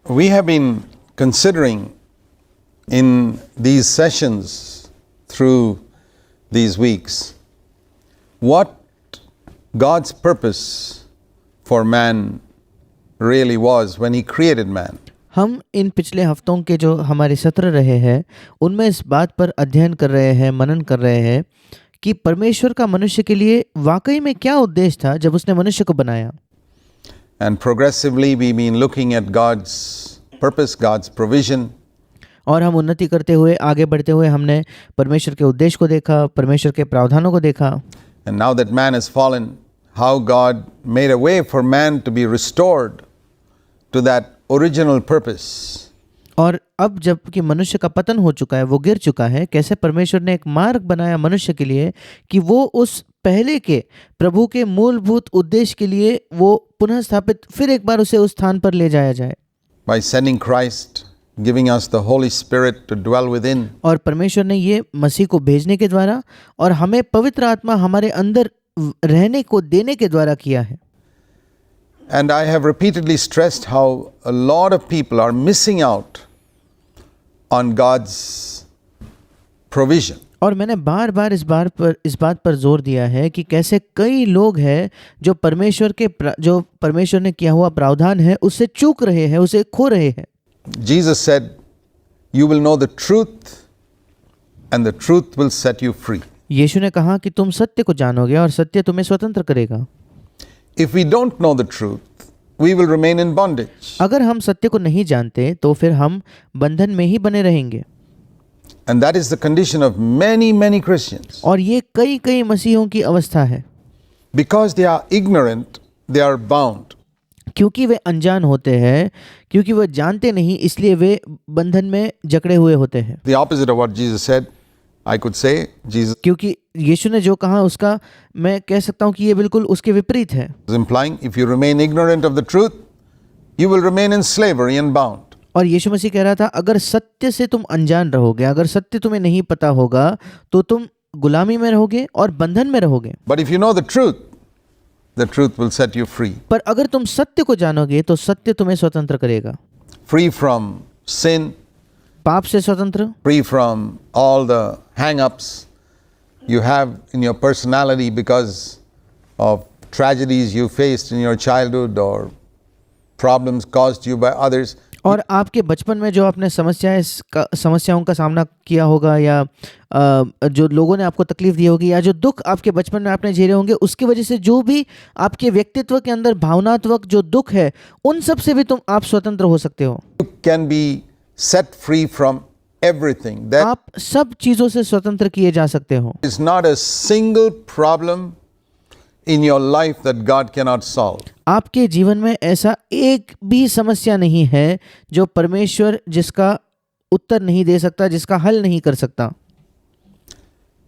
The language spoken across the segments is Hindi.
We have been considering in these sessions through these weeks what God's purpose for man really was when he created man. हम इन पिछले हफ्तों के जो हमारे सत्र रहे हैं उनमें इस बात पर अध्ययन कर रहे हैं, मनन कर रहे हैं कि परमेश्वर का मनुष्य के लिए वाकई में क्या उद्देश्य था जब उसने मनुष्य को बनाया। And progressively we've been looking at God's purpose, God's provision. और हम उन्नति करते हुए, आगे बढ़ते हुए हमने परमेश्वर के उद्देश्य को देखा, परमेश्वर के प्रावधानों को देखा। And now that man has fallen, how God made a way for man to be restored to that original purpose. और अब जबकि मनुष्य का पतन हो चुका है, वो गिर चुका है, कैसे परमेश्वर ने एक मार्ग बनाया मनुष्य के लिए कि वो उस पहले के प्रभु के मूलभूत उद्देश्य के लिए वो पुनः स्थापित फिर एक बार उसे उस स्थान पर ले जाया जाए। By sending Christ, giving us the Holy Spirit to dwell within. और परमेश्वर ने ये मसीह को भेजने के द्वारा और हमें पवित्र आत्मा हमारे अंदर रहने को देने के द्वारा किया है। And I have repeatedly stressed how a lot of people are missing out on God's provision. और मैंने बार बार इस बात पर जोर दिया है कि कैसे कई लोग हैं जो जो परमेश्वर ने किया हुआ प्रावधान है उससे चूक रहे हैं, उसे खो रहे हैं। Jesus said, "You will know the truth, and the truth will set you free." यीशु ने कहा कि तुम सत्य को जानोगे और सत्य तुम्हें स्वतंत्र करेगा। If we don't know the truth, we will remain in bondage. अगर हम सत्य को नहीं जानते तो फिर हम बंधन में ही बने रहेंगे। And that is the condition of many Christians. और ये कई मसीहों की अवस्था है। Because they are ignorant, they are bound. क्योंकि वे अनजान होते हैं, क्योंकि वे जानते नहीं, इसलिए वे बंधन में जकड़े हुए होते हैं। The opposite of what Jesus said, I could say, Jesus क्योंकि यीशु ने जो कहा उसका मैं कह सकता हूँ कि ये बिल्कुल उसके विपरीत है। is implying if you remain ignorant of the truth, you will remain in slavery and bound. और यीशु मसीह कह रहा था अगर सत्य से तुम अनजान रहोगे, अगर सत्य तुम्हें नहीं पता होगा तो तुम गुलामी में रहोगे और बंधन में रहोगे। But if you know the truth will set you free. पर अगर तुम सत्य को जानोगे तो सत्य तुम्हें स्वतंत्र करेगा। Free from sin, पाप से स्वतंत्र, free from all the hang-ups you have in your personality because of tragedies you faced in your childhood or problems caused you by others. और आपके बचपन में जो आपने समस्याओं का सामना किया होगा या जो लोगों ने आपको तकलीफ दी होगी या जो दुख आपके बचपन में आपने झेले होंगे, उसकी वजह से जो भी आपके व्यक्तित्व के अंदर भावनात्मक जो दुख है उन सब से भी आप स्वतंत्र हो सकते हो। You can be set free from everything. That आप सब चीजों से स्वतंत्र किए जा सकते हो। is not a single problem in your life that God cannot solve. आपके जीवन में ऐसा एक भी समस्या नहीं है जो परमेश्वर जिसका उत्तर नहीं दे सकता, जिसका हल नहीं कर सकता।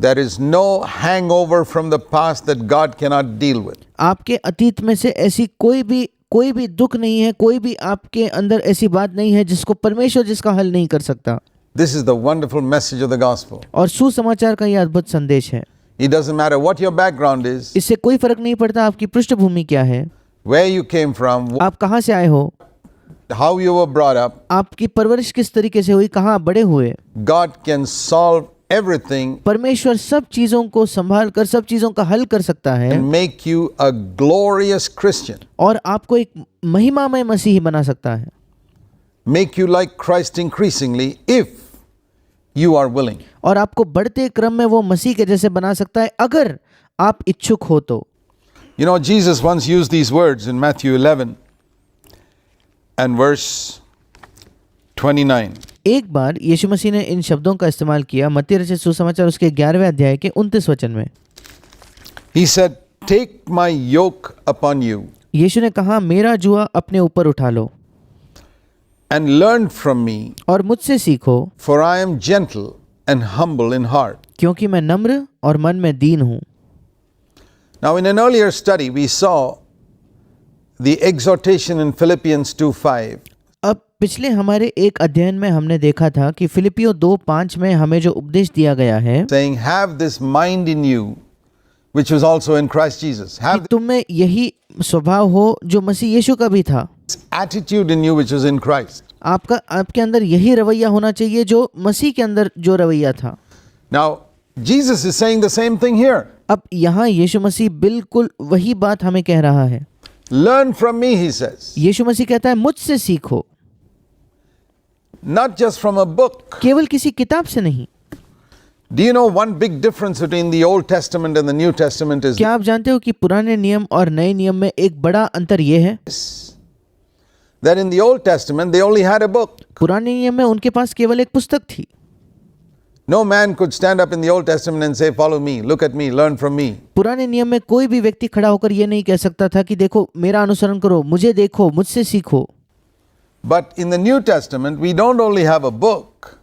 There is no hangover from the past that God cannot deal with. आपके अतीत में से ऐसी कोई भी दुख नहीं है, कोई भी आपके अंदर ऐसी बात नहीं है जिसको परमेश्वर जिसका हल नहीं कर सकता। This is the wonderful message of the gospel. और सुसमाचार का यह अद्भुत संदेश है। It doesn't matter what your background is, इससे कोई फर्क नहीं पड़ता आपकी पृष्ठभूमि क्या है, where you came from, आप कहाँ से आए हो, how you were brought up. आपकी परवरिश किस तरीके से हुई, कहाँ बड़े हुए। God can solve everything परमेश्वर सब चीजों को संभाल कर सब चीजों का हल कर सकता है and make you a glorious Christian. और आपको एक महिमामय मसीही बना सकता है। Make you like Christ increasingly if you are willing. और आपको बढ़ते क्रम में वो मसीह के जैसे बना सकता है अगर आप इच्छुक हो तो। You know, Jesus once used these words in Matthew 11 and verse 29. एक बार यीशु मसीह ने इन शब्दों का इस्तेमाल किया मत्ती रचित सुसमाचार उसके 11वें अध्याय के 29 वचन में। He said, "Take my yoke upon you यीशु ने कहा मेरा जुआ अपने ऊपर उठा लो and learn from me, और मुझसे सीखो, for I am gentle and humble in heart." क्योंकि मैं नम्र और मन में दीन हूँ। Now, in an earlier study, we saw the exhortation in Philippians 2:5. अब पिछले हमारे एक अध्ययन में हमने देखा था कि फिलिपियों 2:5 में हमें जो उपदेश दिया गया है, saying, "Have this mind in you, which was also in Christ Jesus." Have कि तुम में यही स्वभाव हो जो मसीह यीशु का भी था, this attitude in you, which was in Christ. आपके अंदर यही रवैया होना चाहिए जो मसीह के अंदर जो रवैया था। Now, Jesus is saying the same thing here. अब यहाँ यीशु मसीह बिल्कुल वही बात हमें कह रहा है। Learn from me, he says. यीशु मसीह कहता है मुझसे सीखो, Not just from a book. केवल किसी किताब से नहीं। Do you know one big difference between the Old Testament and the New Testament is क्या आप जानते हो कि पुराने नियम और नए नियम में एक बड़ा अंतर ये है, this? That in the Old Testament they only had a book. पुराने नियम में उनके पास केवल एक पुस्तक थी। No man could stand up in the Old Testament and say, follow me, look at me, learn from me. पुराने नियम में कोई भी व्यक्ति खड़ा होकर ये नहीं कह सकता था कि देखो मेरा अनुसरण करो, मुझे देखो, मुझसे सीखो। But in the New Testament, we don't only have a book,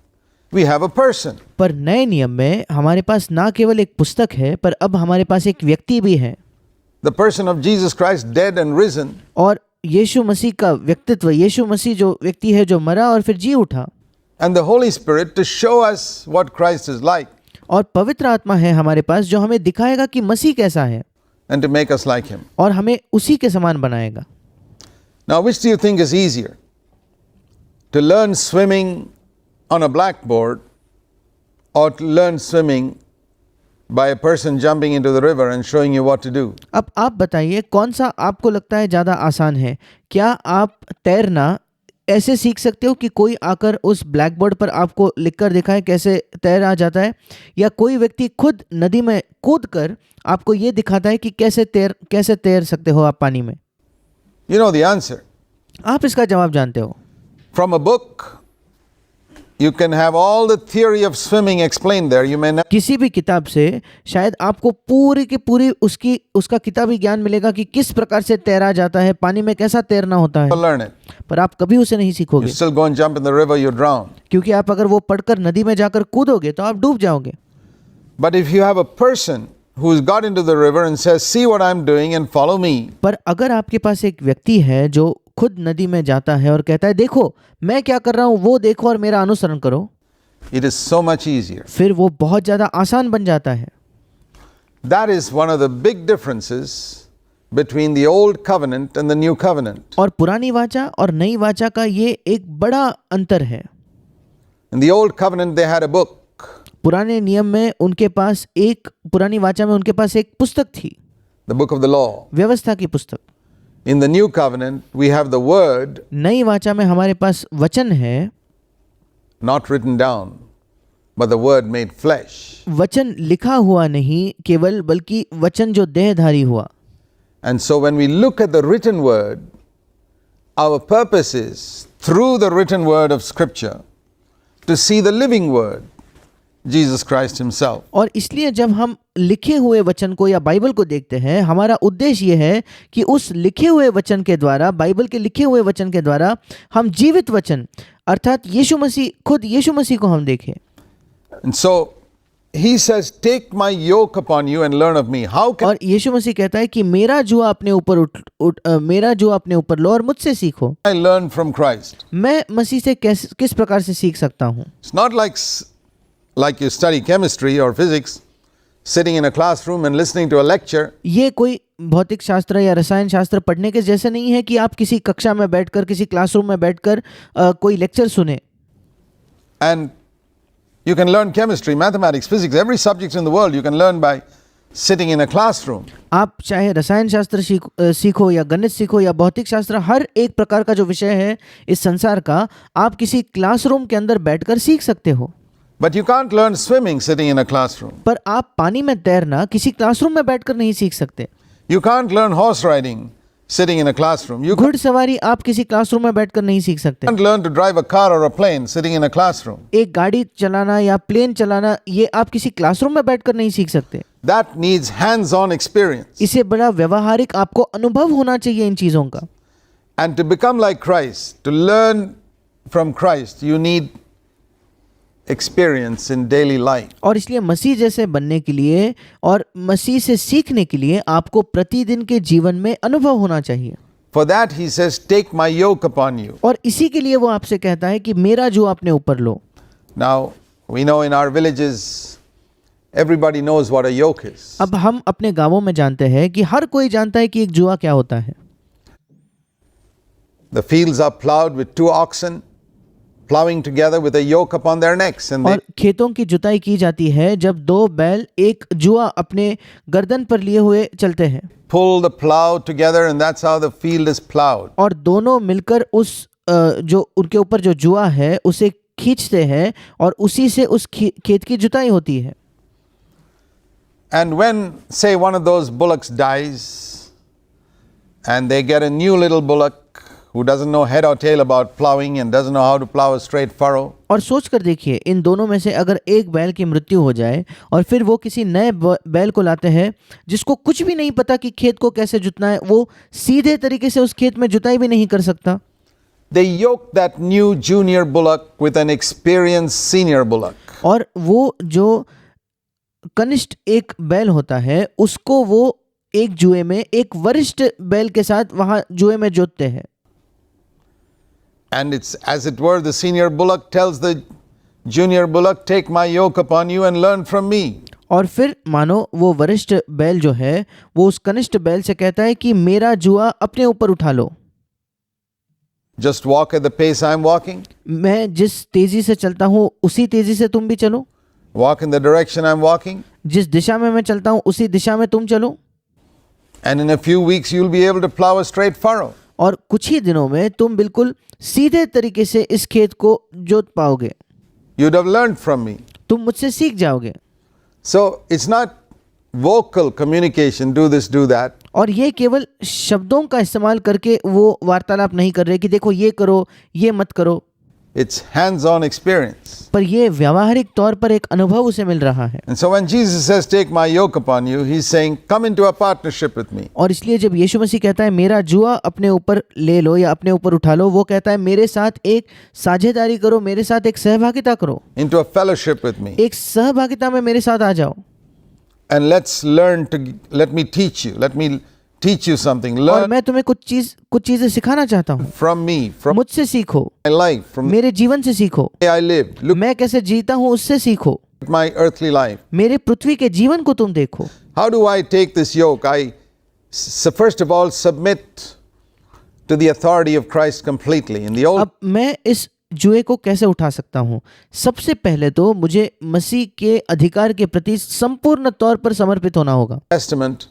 we have a person. पर नए नियम में हमारे पास ना केवल एक पुस्तक है, पर अब हमारे पास एक व्यक्ति भी है। The person of Jesus Christ, dead and risen. और यीशु मसीह का व्यक्तित्व, यीशु मसीह जो व्यक्ति है जो मरा और फिर जी उठा। And the Holy Spirit to show us what Christ is like और पवित्र आत्मा है हमारे पास जो हमें दिखाएगा कि मसीह कैसा है and to make us like him. और हमें उसी के समान बनाएगा। Now, which do you think is easier? To learn swimming on a blackboard or to learn swimming by a person jumping into the river and showing you what to do? अब आप बताइए कौन सा आपको लगता है ज़्यादा आसान है? क्या आप तैरना ऐसे सीख सकते हो कि कोई आकर उस ब्लैक बोर्ड पर आपको लिखकर दिखाए कैसे तैरा जाता है, या कोई व्यक्ति खुद नदी में कूद कर आपको ये दिखाता है कि कैसे तैर सकते हो आप पानी में? You know the answer. आप इसका जवाब जानते हो। From a book, you can have all the theory of swimming explained there. You may never किसी भी किताब से शायद आपको पूरी की पूरी उसका किताबी ज्ञान मिलेगा कि किस प्रकार से तैरा जाता है, पानी में कैसा तैरना होता है, learn it. पर आप कभी उसे नहीं You सीखोगे, still go and jump in the river, you drown. क्योंकि आप अगर वो पढ़कर नदी में जाकर कूदोगे तो आप डूब जाओगे। But if you have a person who's got into the river and says, see what I'm doing and follow me, पर अगर आपके पास एक व्यक्ति है जो खुद नदी में जाता है और कहता है देखो मैं क्या कर रहा हूँ, वो देखो और मेरा अनुसरण करो, it is so much easier. फिर वो बहुत ज़्यादा आसान बन जाता है। That is one of the big differences between the old covenant and the new covenant. और पुरानी वाचा और नई वाचा का ये एक बड़ा अंतर है। In the old covenant they had a book. पुराने नियम में उनके पास पुरानी वाचा में उनके पास एक पुस्तक थी, The book of the law. व्यवस्था की पुस्तक। In the new covenant we have the word नई वाचा में हमारे पास वचन है, not written down, but the word made flesh. वचन लिखा हुआ नहीं केवल, बल्कि वचन जो देहधारी हुआ। And so when we look at the written word, our purpose is through the written word of Scripture to see the living word, Jesus Christ himself. और इसलिए जब हम लिखे हुए वचन को या बाइबल को देखते हैं, हमारा उद्देश्य ये है कि उस लिखे हुए वचन के द्वारा, बाइबल के लिखे हुए वचन के द्वारा हम जीवित वचन अर्थात यीशु मसीह, खुद यीशु मसीह को हम देखें। And so he says, take my yoke upon you and learn of me. How can और यीशु मसीह कहता है कि मेरा जुआ अपने ऊपर लो और मुझसे सीखो। I learn from Christ? मैं मसीह से किस प्रकार से सीख सकता हूँ? It's not like you study chemistry or physics, sitting in a classroom and listening to a lecture. ये कोई भौतिक शास्त्र या रसायन शास्त्र पढ़ने के जैसे नहीं है कि आप किसी कक्षा में बैठकर, किसी क्लासरूम में बैठकर कोई लेक्चर सुने। And you can learn chemistry, mathematics, physics, every subject in the world you can learn by sitting in a classroom. आप चाहे रसायन शास्त्र सीखो या गणित सीखो या भौतिक शास्त्र, हर एक प्रकार का जो विषय है इस संसार का, आप किसी क्लासरूम के अंदर बैठकर सीख सकते हो। But you can't learn swimming sitting in a classroom. पर आप पानी में तैरना किसी क्लासरूम में बैठकर नहीं सीख सकते। You can't learn horse riding sitting in a classroom. You घुड़सवारी आप किसी क्लासरूम में बैठकर नहीं सीख सकते। can't learn to drive a car or a plane sitting in a classroom. एक गाड़ी चलाना या प्लेन चलाना, ये आप किसी क्लासरूम में बैठकर नहीं सीख सकते। That needs hands-on experience. इसे बड़ा व्यवहारिक आपको अनुभव होना चाहिए इन चीजों का। And to become like Christ, to learn from Christ, you need experience in daily life. और इसलिए मसीह जैसे बनने के लिए और मसीह से सीखने के लिए आपको प्रतिदिन के जीवन में अनुभव होना चाहिए। For that he says, take my yoke upon you. और इसी के लिए वो आपसे कहता है कि मेरा जुआ अपने ऊपर लो। Now, we know in our villages, everybody knows what a yoke is. अब हम अपने गांवों में जानते हैं कि हर कोई जानता है कि एक जुआ क्या होता है। The fields are plowed with 2 oxen. plowing together with a yoke upon their necks, and और खेतों की जुताई की जाती है जब दो बैल एक जुआ अपने गर्दन पर लिए हुए चलते हैं pull the plow together, and that's how the field is plowed. और दोनों मिलकर उस जो उनके ऊपर जो जुआ है उसे खींचते हैं और उसी से उस खेत की जुताई होती है. And when, say, one of those bullocks dies, and they get a new little bullock who doesn't know head or tail about plowing and doesn't know how to plow a straight furrow, और सोच कर देखिए इन दोनों में से अगर एक बैल की मृत्यु हो जाए और फिर वो किसी नए बैल को लाते हैं जिसको कुछ भी नहीं पता कि खेत को कैसे जुतना है, वो सीधे तरीके से उस खेत में जुताई भी नहीं कर सकता. they yoke that new junior bullock with an experienced senior bullock. और वो जो कनिष्ठ एक बैल होता है उसको वो एक जुए में एक वरिष्ठ बैल के साथ वहां जुए में जोतते हैं. And it's as it were the senior bullock tells the junior bullock, take my yoke upon you and learn from me. और फिर मानो वो वरिष्ठ बैल जो है वो उस कनिष्ठ बैल से कहता है कि मेरा जुआ अपने ऊपर उठा लो. Just walk at the pace I'm walking. मैं जिस तेजी से चलता हूँ उसी तेजी से तुम भी चलो. Walk in the direction I'm walking. जिस दिशा में मैं चलता हूँ उसी दिशा में तुम चलो. And in a few weeks you'll be able to plow a straight furrow. और कुछ ही दिनों में तुम बिल्कुल सीधे तरीके से इस खेत को जोत पाओगे. You'd have learned from me. तुम मुझसे सीख जाओगे. So it's not vocal communication, do this, do that. और ये केवल शब्दों का इस्तेमाल करके वो वार्तालाप नहीं कर रहे कि देखो ये करो ये मत करो. It's hands-on experience. पर ये व्यावहारिक तौर पर एक अनुभव उसे मिल रहा है. And so when Jesus says, take my yoke upon you, he's saying, come into a partnership with me. और इसलिए जब यीशु मसीह कहता है मेरा जुआ अपने ऊपर ले लो या अपने ऊपर उठा लो, वो कहता है मेरे साथ एक साझेदारी करो, मेरे साथ एक सहभागिता करो, Into a fellowship with me. एक सहभागिता में मेरे साथ आ जाओ. And let me teach you. Let me teach you something. और Learn मैं तुम्हें कुछ चीजें सिखाना चाहता हूँ. from me, from मुझसे सीखो, my life, from the मेरे जीवन से सीखो, way I live. Look मैं कैसे जीता हूँ उससे सीखो, at my earthly life. मेरे पृथ्वी के जीवन को तुम देखो. How do I take this yoke? First of all, submit to the authority of Christ completely. In the Old अब मैं इस जुए को कैसे उठा सकता हूँ? सबसे पहले तो मुझे मसीह के अधिकार के प्रति संपूर्ण तौर पर समर्पित होना होगा. Testament,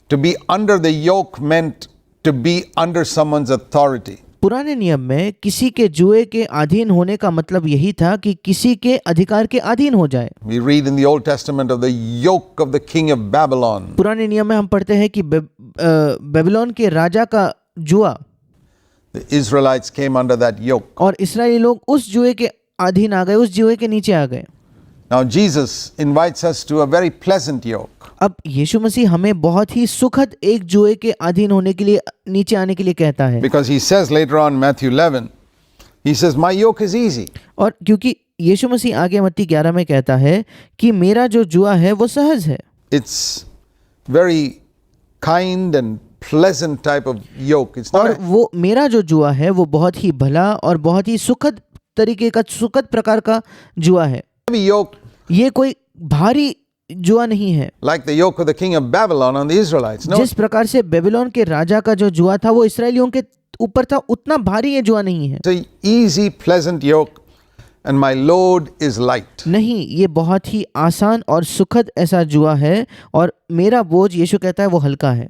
to be under the yoke meant to be under someone's authority. पुराने नियम में किसी के जुए के अधीन होने का मतलब यही था कि किसी के अधिकार के अधीन हो जाए. We read in the Old Testament of the yoke of the king of Babylon. पुराने नियम में हम पढ़ते हैं कि बेबीलोन के राजा का जुआ, The Israelites came under that yoke. और इस्राएली लोग उस जुए के अधीन आ गए, उस जुए के नीचे आ गए. Now Jesus invites us to a very pleasant yoke. अब यीशु मसीह हमें बहुत ही सुखद एक जुए के अधीन होने के लिए, नीचे आने के लिए कहता है. Because he says later on Matthew 11, he says, my yoke is easy. और क्योंकि यीशु मसीह आगे मत्ती 11 में कहता है कि मेरा जो जुआ है वो सहज है. It's very kind and pleasant type of yoke. It's not और वो मेरा जो जुआ है वो बहुत ही भला और बहुत ही सुखद तरीके का, सुखद प्रकार का जुआ है. a heavy yoke ये कोई भारी जुआ नहीं है, like the yoke of the king of Babylon on the Israelites. No, जिस प्रकार से बेबीलोन के राजा का जो जुआ था वो इसराइलियों के ऊपर था, उतना भारी ये जुआ नहीं है. it's a easy, pleasant yoke, and my load is light. नहीं, ये बहुत ही आसान और सुखद ऐसा जुआ है और मेरा बोझ, यीशु कहता है, वो हल्का है.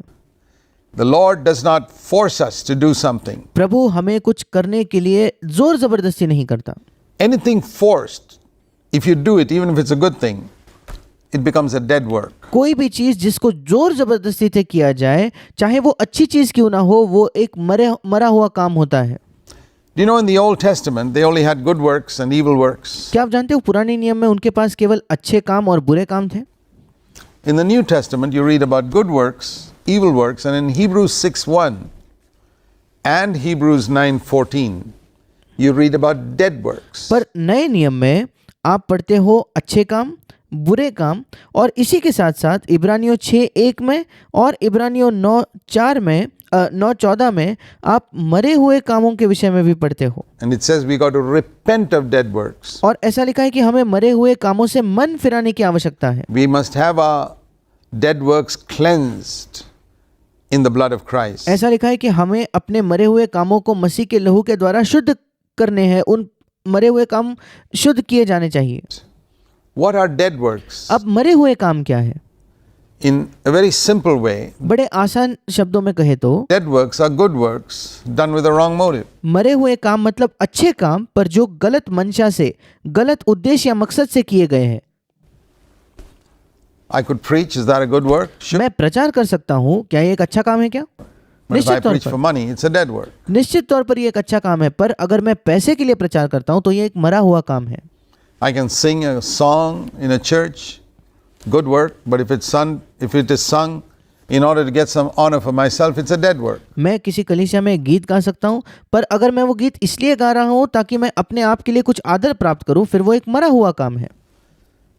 The Lord does not force us to do something. प्रभु हमें कुछ करने के लिए जोर जबरदस्ती नहीं करता. Anything forced, if you do it, even if it's a good thing, it becomes a dead work. कोई भी चीज जिसको जोर जबरदस्ती से किया जाए, चाहे वो अच्छी चीज क्यों ना हो, वो एक मरा हुआ काम होता है. Do you know in the Old Testament they only had good works and evil works? क्या आप जानते हो पुराने नियम में उनके पास केवल अच्छे काम और बुरे काम थे. In the New Testament you read about good works, evil works, and in Hebrews 6:1 and Hebrews 9:14 you read about dead works. पर नए नियम में आप पढ़ते हो अच्छे काम, बुरे काम, और इसी के साथ साथ इब्रानियों 6:1 में और इब्रानियों 9:4 में 9:14 में आप मरे हुए कामों के विषय में भी पढ़ते हो. And it says we got to repent of dead works. और ऐसा लिखा है कि हमें मरे हुए कामों से मन फिराने की आवश्यकता है. We must have our dead works cleansed in the blood of Christ. ऐसा लिखा है कि हमें अपने मरे हुए कामों को मसीह के लहू के द्वारा शुद्ध करने हैं, उन मरे हुए काम शुद्ध किए जाने चाहिए। What are dead works? अब मरे हुए काम क्या है? In a very simple way, बड़े आसान शब्दों में कहे तो dead works are good works done with the wrong motive. मरे हुए काम मतलब अच्छे काम पर जो गलत मंशा से, गलत उद्देश्य या मकसद से किए गए हैं। I could preach, is that a good work? Sure. मैं प्रचार कर सकता हूँ, क्या ये एक अच्छा काम है क्या? But if I निश्चित तौर preach for पर, money, it's a dead work. निश्चित तौर पर ये एक अच्छा काम है, पर अगर मैं पैसे के लिए प्रचार करता हूँ तो ये एक मरा हुआ काम है। I can sing a song in a church, good work, but if it is sung in order to get some honor for myself, it's a dead work. मैं किसी कलीसिया में गीत गा सकता हूँ, पर अगर मैं वो गीत इसलिए गा रहा हूँ ताकि मैं अपने आप के लिए कुछ आदर प्राप्त करूँ, फिर वो एक मरा हुआ काम है।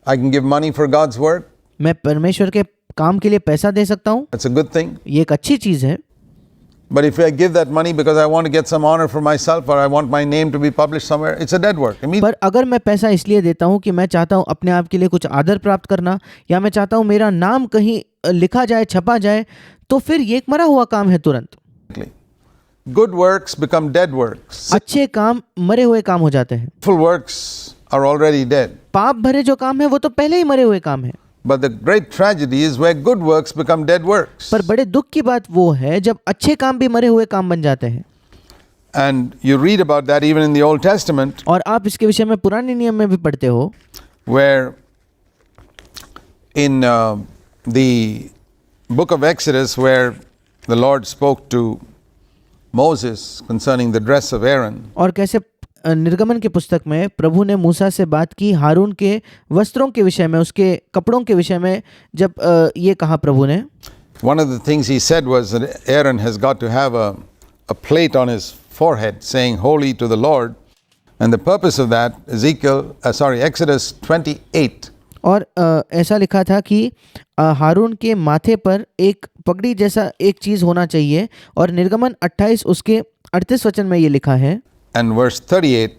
I can give money for God's work, मैं परमेश्वर के काम के लिए पैसा दे सकता हूँ, that's a good thing. ये एक अच्छी चीज़ है। But if I give that money because I want to get some honor for myself or I want my name to be published somewhere, it's a dead work. पर अगर मैं पैसा इसलिए देता हूँ कि मैं चाहता हूँ अपने आप के लिए कुछ आदर प्राप्त करना, या मैं चाहता हूँ मेरा नाम कहीं लिखा जाए, छपा जाए, तो फिर ये एक मरा हुआ काम है तुरंत। Good works become dead works. अच्छे काम मरे हुए काम हो जाते हैं। Sinful works are already dead. पाप भरे जो काम है वो तो पहले ही मरे हुए काम है। But the great tragedy is where good works become dead works. पर बड़े दुख की बात वो है जब अच्छे काम भी मरे हुए काम बन जाते हैं। And you read about that even in the Old Testament, और आप इसके विषय में पुराने नियम में भी पढ़ते हो, where in the book of Exodus, where the Lord spoke to Moses concerning the dress of Aaron. और कैसे निर्गमन की पुस्तक में प्रभु ने मूसा से बात की हारून के वस्त्रों के विषय में, उसके कपड़ों के विषय में, जब ये कहा प्रभु ने, One of the things he said was that Aaron has got to have a plate on his forehead saying holy to the Lord, and the purpose of that, Exodus 28. और ऐसा लिखा था कि हारून के माथे पर एक पगड़ी जैसा एक चीज़ होना चाहिए, और निर्गमन 28 उसके 38 वचन में ये लिखा है। And verse 38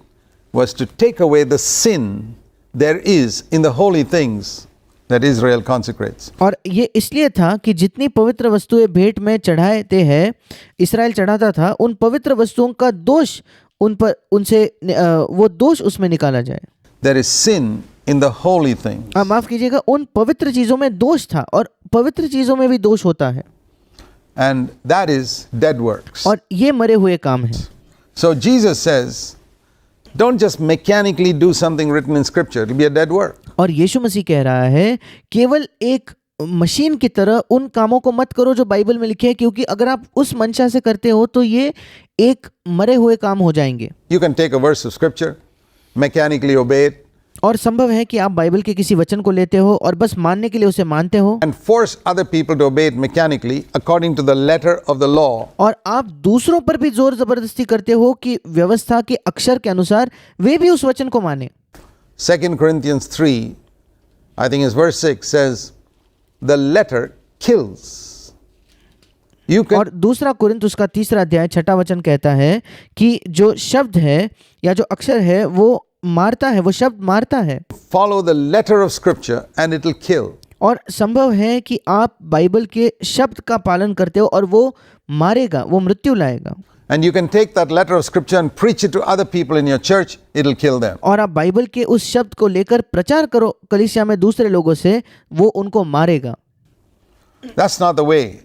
was to take away the sin there is in the holy things that Israel consecrates. और ये इसलिए था कि जितनी पवित्र वस्तुएं भेंट में चढ़ाते हैं, इस्राएल चढ़ाता था, उन पवित्र वस्तुओं का दोष वो दोष उसमें निकाला जाए। There is sin in the holy things. माफ कीजिएगा, उन पवित्र चीजों में दोष था, और पवित्र चीजों में भी दोष होता है, And that is dead works. और ये मरे हुए काम है। So Jesus says, don't just mechanically do something written in scripture, it will be a dead work. और यीशु मसीह कह रहा है, केवल एक मशीन की तरह उन कामों को मत करो जो बाइबल में लिखे हैं, क्योंकि अगर आप उस मंशा से करते हो तो ये एक मरे हुए काम हो जाएंगे। You can take a verse of scripture, mechanically obey it, और संभव है कि आप बाइबल के किसी वचन को लेते हो और बस मानने के लिए उसे मानते हो, and force other people to obey it mechanically according to the letter of the law. और आप दूसरों पर भी जोर जबरदस्ती करते हो कि व्यवस्था के अक्षर के अनुसार वे भी उस वचन को माने। 2 Corinthians 3, I think it's verse 6, says, the letter kills. You can, और दूसरा कुरिन्थ उसका 3 अध्याय 6 वचन कहता है कि जो शब्द है या जो अक्षर है वो मारता है, वो शब्द मारता है। follow the letter of scripture and it will kill. और संभव है कि आप बाइबल के शब्द का पालन करते हो और वो मारेगा, वो मृत्यु लाएगा। And you can take that letter of scripture and preach it to other people in your church, it will kill them. और आप बाइबल के उस शब्द को लेकर प्रचार करो कलीसिया में दूसरे लोगों से, वो उनको मारेगा। That's not the way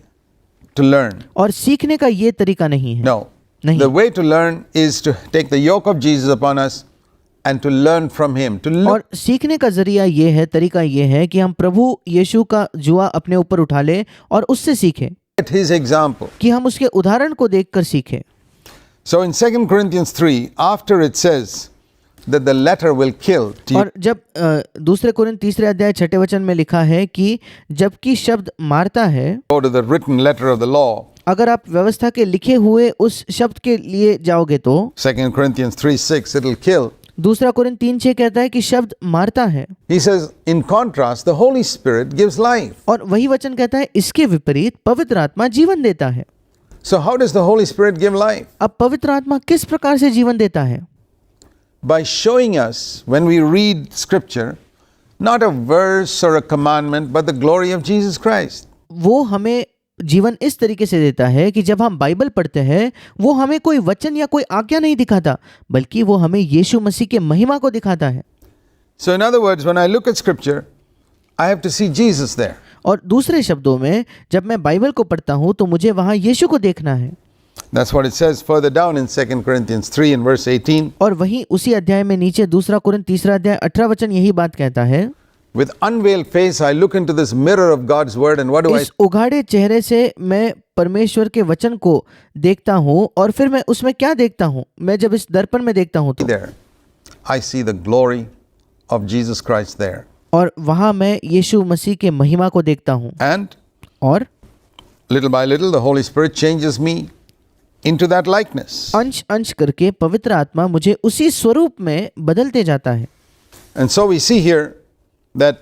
to learn. और सीखने का ये तरीका नहीं है। No. नहीं। The way to learn is to take the yoke of Jesus upon us and to learn from him. और सीखने का जरिया ये है, तरीका ये है कि हम प्रभु यीशु का जुआ अपने ऊपर उठा ले और उससे सीखें, At his example. कि हम उसके उदाहरण को देखकर सीखें। So in 2 Corinthians 3, after it says that the letter will kill. और जब दूसरे कुरिन्थ 3 अध्याय 6 वचन में लिखा है कि जबकि शब्द मारता है, Go to the written letter of the law. अगर आप व्यवस्था के लिखे हुए उस शब्द के लिए जाओगे तो 2 Corinthians 3:6, it will kill. दूसरा कुरिन्थ 3:6 कहता है कि शब्द मारता है। He says, in contrast, the Holy Spirit gives life. और वही वचन कहता है इसके विपरीत पवित्र आत्मा जीवन देता है। So how does the Holy Spirit give life? अब पवित्र आत्मा किस प्रकार से जीवन देता है? By showing us, when we read scripture, not a verse or a commandment, but the glory of Jesus Christ. वो हमें जीवन इस तरीके से देता है कि जब हम बाइबल पढ़ते हैं वो हमें कोई वचन या कोई आज्ञा नहीं दिखाता, बल्कि वो हमें यीशु मसीह के महिमा को दिखाता है। So, in other words, when I look at Scripture, I have to see Jesus there. और दूसरे शब्दों में जब मैं बाइबल को पढ़ता हूँ तो मुझे वहाँ यीशु को देखना है। That's what it says further down in 2 Corinthians 3 and verse 18. और वहीं उसी अध्याय में नीचे 2 कुरिन्थ 3 अध्याय 18 वचन यही बात कहता है, With unveiled face, I look into this mirror of God's word, and what do I इस उघाड़े चेहरे से मैं परमेश्वर के वचन को देखता हूँ और फिर मैं उसमें क्या देखता हूँ, मैं जब इस दर्पण में देखता हूँ see there? I see the glory of Jesus Christ there. और वहाँ मैं यीशु मसीह के महिमा को देखता हूँ। And और little by little, the Holy Spirit changes me into that likeness. अंश अंश करके पवित्र आत्मा मुझे उसी स्वरूप में बदलते जाता है। And so we see here that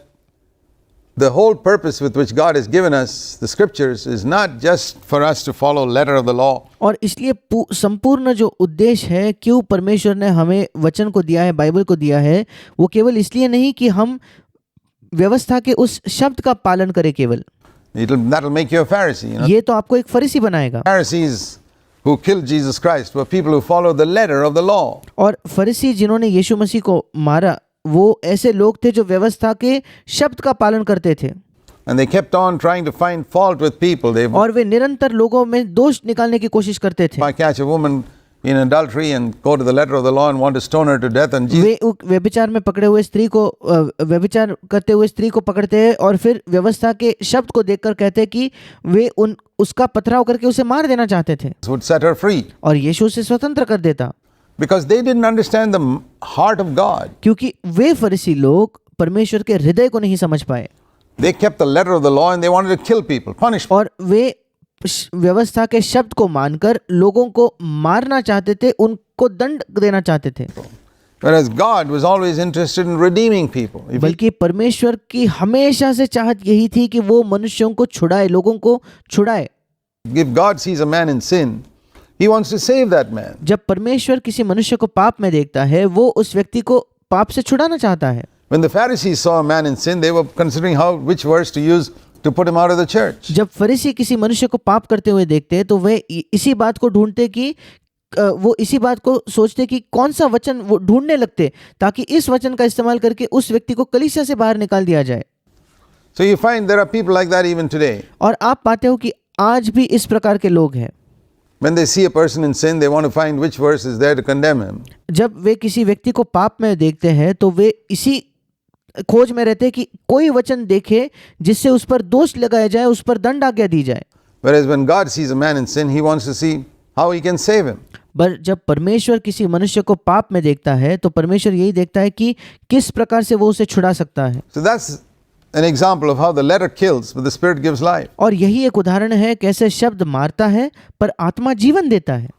the whole purpose with which God has given us the scriptures is not just for us to follow letter of the law. और इसलिए संपूर्ण जो उद्देश्य है क्यों परमेश्वर ने हमें वचन को दिया है, बाइबल को दिया है, वो केवल इसलिए नहीं कि हम व्यवस्था के उस शब्द का पालन करें केवल। That'll make you a Pharisee. You know? ये तो आपको एक फरीसी बनाएगा। Pharisees who killed Jesus Christ were people who followed the letter of the law. और फरीसी जिन्होंने यीशु मसीह को मारा वो ऐसे लोग थे जो व्यवस्था के शब्द का पालन करते थे। And they kept on trying to find fault with people. They और वे निरंतर लोगों में दोष निकालने की कोशिश करते थे। might catch a woman in adultery and go to the letter of the law and want to stone her to death. And Jesus, वे व्यभिचार में पकड़े हुए स्त्री को व्यभिचार करते हुए स्त्री को पकड़ते हैं और फिर व्यवस्था के शब्द को देखकर कहते हैं कि वे उसका पथराव करके उसे मार देना चाहते थे would set her free और यीशु उसे स्वतंत्र कर देता, because they didn't understand the heart of God. क्योंकि वे फरीसी लोग परमेश्वर के हृदय को नहीं समझ पाए। They kept the letter of the law and they wanted to kill people, punish people. और वे व्यवस्था के शब्द को मानकर लोगों को मारना चाहते थे, उनको दंड देना चाहते थे। Whereas God was always interested in redeeming people. If he- बल्कि परमेश्वर की हमेशा से चाहत यही थी कि वो मनुष्यों को छुड़ाए, लोगों को छुड़ाए। if God sees a man in sin, he wants to save that man. जब परमेश्वर किसी मनुष्य को पाप में देखता है वो उस व्यक्ति को पाप से छुड़ाना चाहता है। When the Pharisees saw a man in sin, they were considering which verse to use to put him out of the church. जब फरीसी किसी मनुष्य को पाप करते हुए देखते तो वे इसी बात को ढूंढते कि वो इसी बात को सोचते कि कौन सा वचन वो ढूंढने लगते ताकि इस वचन का इस्तेमाल करके उस व्यक्ति को कलीसिया से बाहर निकाल दिया जाए। So you find there are people like that even today. और आप पाते हो कि आज भी इस प्रकार के लोग हैं। When they see a person in sin, they want to find which verse is there to condemn him. जब वे किसी व्यक्ति को पाप में देखते हैं तो वे इसी खोज में रहते हैं कि कोई वचन देखे जिससे उस पर दोष लगाया जाए, उस पर दंड आज्ञा दी जाए। Whereas when God sees a man in sin, he wants to see how he can save him. पर जब परमेश्वर किसी मनुष्य को पाप में देखता है तो परमेश्वर यही देखता है कि किस प्रकार से वो उसे छुड़ा सकता है। So that's an example of how the letter kills, but the Spirit gives life. और यही एक उदाहरण है कैसे शब्द मारता है पर आत्मा जीवन देता है।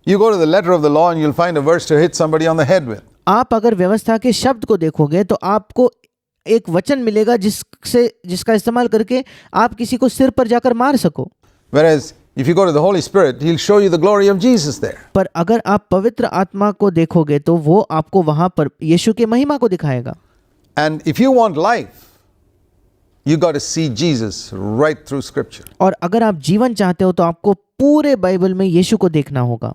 You go to the letter of the law and you'll find a verse to hit somebody on the head with. आप अगर व्यवस्था के शब्द को देखोगे तो आपको एक वचन मिलेगा जिसका इस्तेमाल करके आप किसी को सिर पर जाकर मार सको। Whereas if you go to the Holy Spirit, He'll show you the glory of Jesus there. पर अगर आप पवित्र आत्मा को देखोगे तो वो आपको वहां पर यीशु के महिमा को दिखाएगा। And if you want life, you got to see Jesus right through Scripture. और अगर आप जीवन चाहते हो तो आपको पूरे बाइबल में यीशु को देखना होगा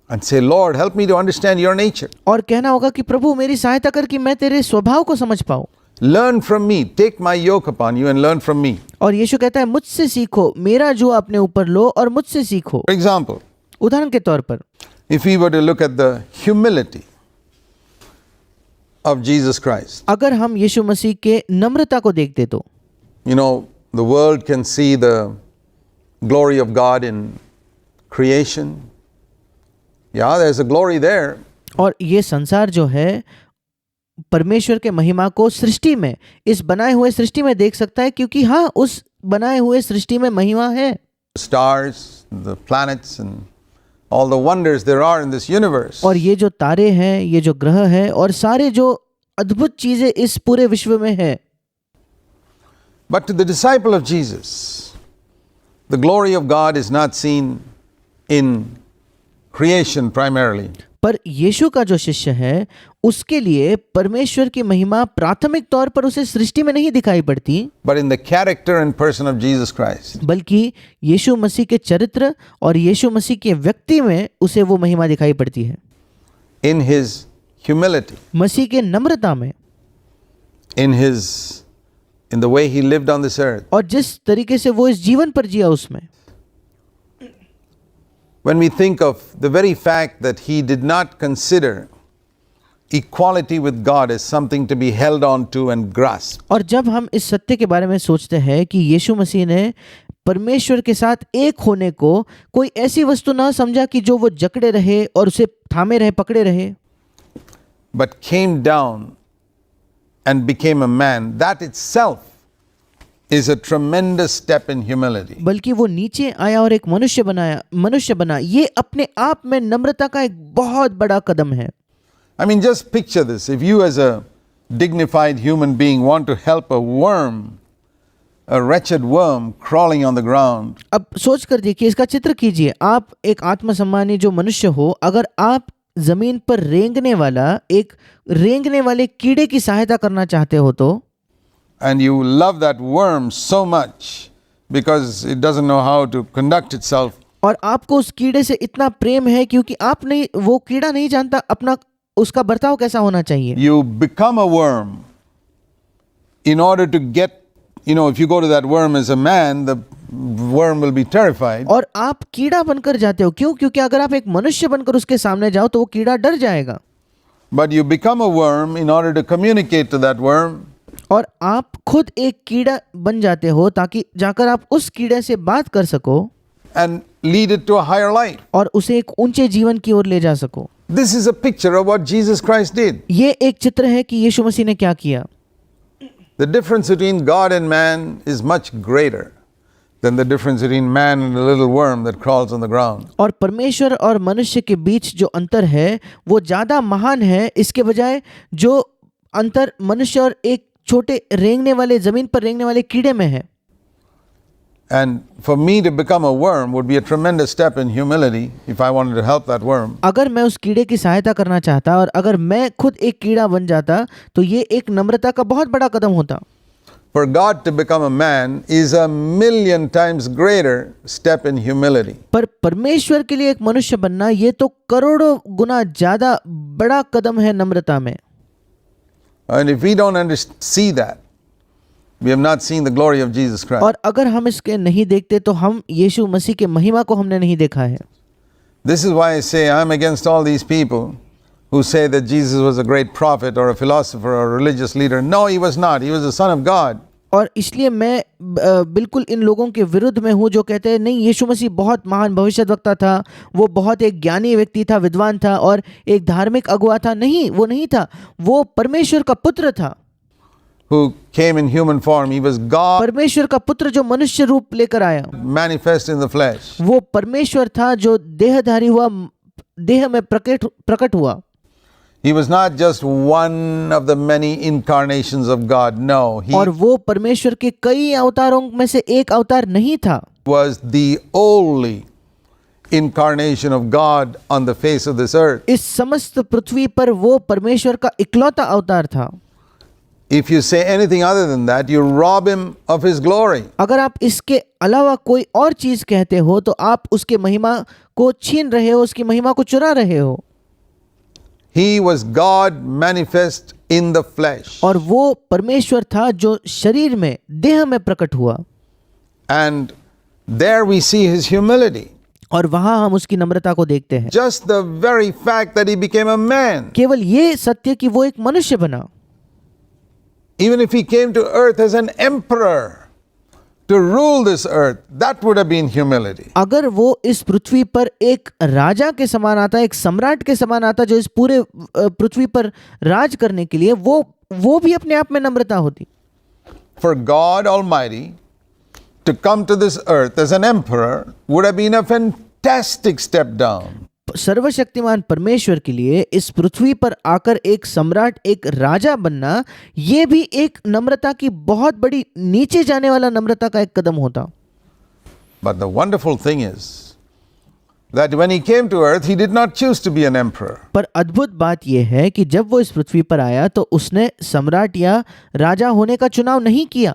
And say, Lord, help me to understand your nature. और कहना होगा कि प्रभु मेरी सहायता कर कि मैं तेरे स्वभाव को समझ पाऊं। Learn from me. Take my yoke upon you and learn from me. और यीशु कहता है मुझसे सीखो, मेरा जो अपने ऊपर लो और मुझसे सीखो। For example, उदाहरण के तौर पर if we were to look at the humility of Jesus Christ, अगर हम यीशु मसीह के नम्रता को देखते तो you know, the world can see the glory of God in creation. Yeah, there's a glory there. और ये संसार जो है परमेश्वर के महिमा को सृष्टि में, इस बनाए हुए सृष्टि में देख सकता है क्योंकि हाँ उस बनाए हुए सृष्टि में महिमा है। Stars, the planets and all the wonders there are in this universe. और ये जो तारे हैं, ये जो ग्रह हैं और सारे जो अद्भुत चीजें इस पूरे विश्व में है। But to the disciple of Jesus, the glory of God is not seen in creation primarily. पर यीशु का जो शिष्य है उसके लिए परमेश्वर की महिमा प्राथमिक तौर पर उसे सृष्टि में नहीं दिखाई पड़ती, but in the character and person of Jesus Christ. बल्कि यीशु मसीह के चरित्र और यीशु मसीह के व्यक्ति में उसे वो महिमा दिखाई पड़ती है, In his humility, मसीह के नम्रता में, in the way he lived on this earth. और जिस तरीके से वो इस जीवन पर जिया उसमें। When we think of the very fact that he did not consider equality with God as something to be held on to and grasped. और जब हम इस सत्य के बारे में सोचते हैं कि यीशु मसीह ने परमेश्वर के साथ एक होने को कोई ऐसी वस्तु ना समझा कि जो वो जकड़े रहे और उसे थामे रहे, पकड़े रहे, but came down and became a man, that itself is a tremendous step in humility. बल्कि वो नीचे आया और एक मनुष्य बना, ये अपने आप में नम्रता का एक बहुत बड़ा कदम है। I mean, just picture this. If you as a dignified human being want to help a worm, a wretched worm crawling on the ground, अब सोच कर देखिए, इसका चित्र कीजिए, आप एक आत्मसम्मानी जो मनुष्य हो, अगर आप जमीन पर रेंगने वाले कीड़े की सहायता करना चाहते हो तो, and you love that worm so much because it doesn't know how to conduct itself, और आपको उस कीड़े से इतना प्रेम है क्योंकि वो कीड़ा नहीं जानता उसका बर्ताव कैसा होना चाहिए। you become a worm in order to get, if you go to that worm as a man, the worm will be terrified. और आप कीड़ा बनकर जाते हो, क्यों? क्योंकि अगर आप एक मनुष्य बनकर उसके सामने जाओ तो वो कीड़ा डर जाएगा। But you become a worm in order to communicate to that worm. और आप खुद एक कीड़ा बन जाते हो ताकि जाकर आप उस कीड़े से बात कर सको And lead it to a higher life. और उसे एक ऊंचे जीवन की ओर ले जा सको। This is a picture of what Jesus Christ did. ये एक चित्र है कि यीशु मसीह ने क्या किया। The difference between God and man is much greater than the difference between man and a little worm that crawls on the ground. और परमेश्वर और मनुष्य के बीच जो अंतर है वो ज़्यादा महान है इसके बजाय जो अंतर मनुष्य और एक छोटे जमीन पर रेंगने वाले कीड़े में है। And for me to become a worm would be a tremendous step in humility if I wanted to help that worm. अगर मैं उस कीड़े की सहायता करना चाहता और अगर मैं खुद एक कीड़ा बन जाता तो ये एक नम्रता का बहुत बड़ा कदम होता। For God to become a man is 1,000,000 times greater step in humility. पर परमेश्वर के लिए एक मनुष्य बनना ये तो करोड़ों गुना ज़्यादा बड़ा कदम है नम्रता में। And if we don't see that, we have not seen the glory of Jesus Christ. और अगर हम इसके नहीं देखते तो हम यीशु मसीह के महिमा को हमने नहीं देखा है। This is why I say I'm against all these people who say that Jesus was a great prophet or a philosopher or a religious leader. No, he was not. He was the Son of God. और इसलिए मैं बिल्कुल इन लोगों के विरुद्ध में हूँ जो कहते हैं नहीं यीशु मसीह बहुत महान भविष्यद्वक्ता था, वो बहुत एक ज्ञानी व्यक्ति था, विद्वान था और एक धार्मिक अगुवा था। नहीं, वो नहीं था, वो परमेश्वर का पुत्र था। Who came in human form. He was God परमेश्वर का पुत्र जो मनुष्य रूप लेकर आया, manifest in the flesh. वो परमेश्वर था जो देहधारी हुआ, देह में प्रकट हुआ। He was not just one of the many incarnations of God. No, he और वो परमेश्वर के कई अवतारों में से एक अवतार नहीं था। was the only incarnation of God on the face of this earth. इस समस्त पृथ्वी पर वो परमेश्वर का इकलौता अवतार था। If you say anything other than that, you rob him of his glory. अगर आप इसके अलावा कोई और चीज कहते हो तो आप उसके महिमा को छीन रहे हो, उसकी महिमा को चुरा रहे हो। He was God manifest in the flesh. और वो परमेश्वर था जो शरीर में, देह में प्रकट हुआ। And there we see his humility. और वहां हम उसकी नम्रता को देखते हैं। Just the very fact that he became a man. केवल ये सत्य कि वो एक मनुष्य बना। Even if he came to earth as an emperor to rule this earth, that would have been humility. अगर वो इस पृथ्वी पर एक राजा के समान आता, एक सम्राट के समान आता जो इस पूरे पृथ्वी पर राज करने के लिए, वो भी अपने आप में नम्रता होती। For God Almighty to come to this earth as an emperor would have been a fantastic step down. सर्वशक्तिमान परमेश्वर के लिए इस पृथ्वी पर आकर एक सम्राट, एक राजा बनना, ये भी एक नम्रता की बहुत बड़ी नीचे जाने वाला नम्रता का एक कदम होता। But the wonderful thing is that when he came to earth, he did not choose to be an emperor. पर अद्भुत बात यह है कि जब वो इस पृथ्वी पर आया तो उसने सम्राट या राजा होने का चुनाव नहीं किया।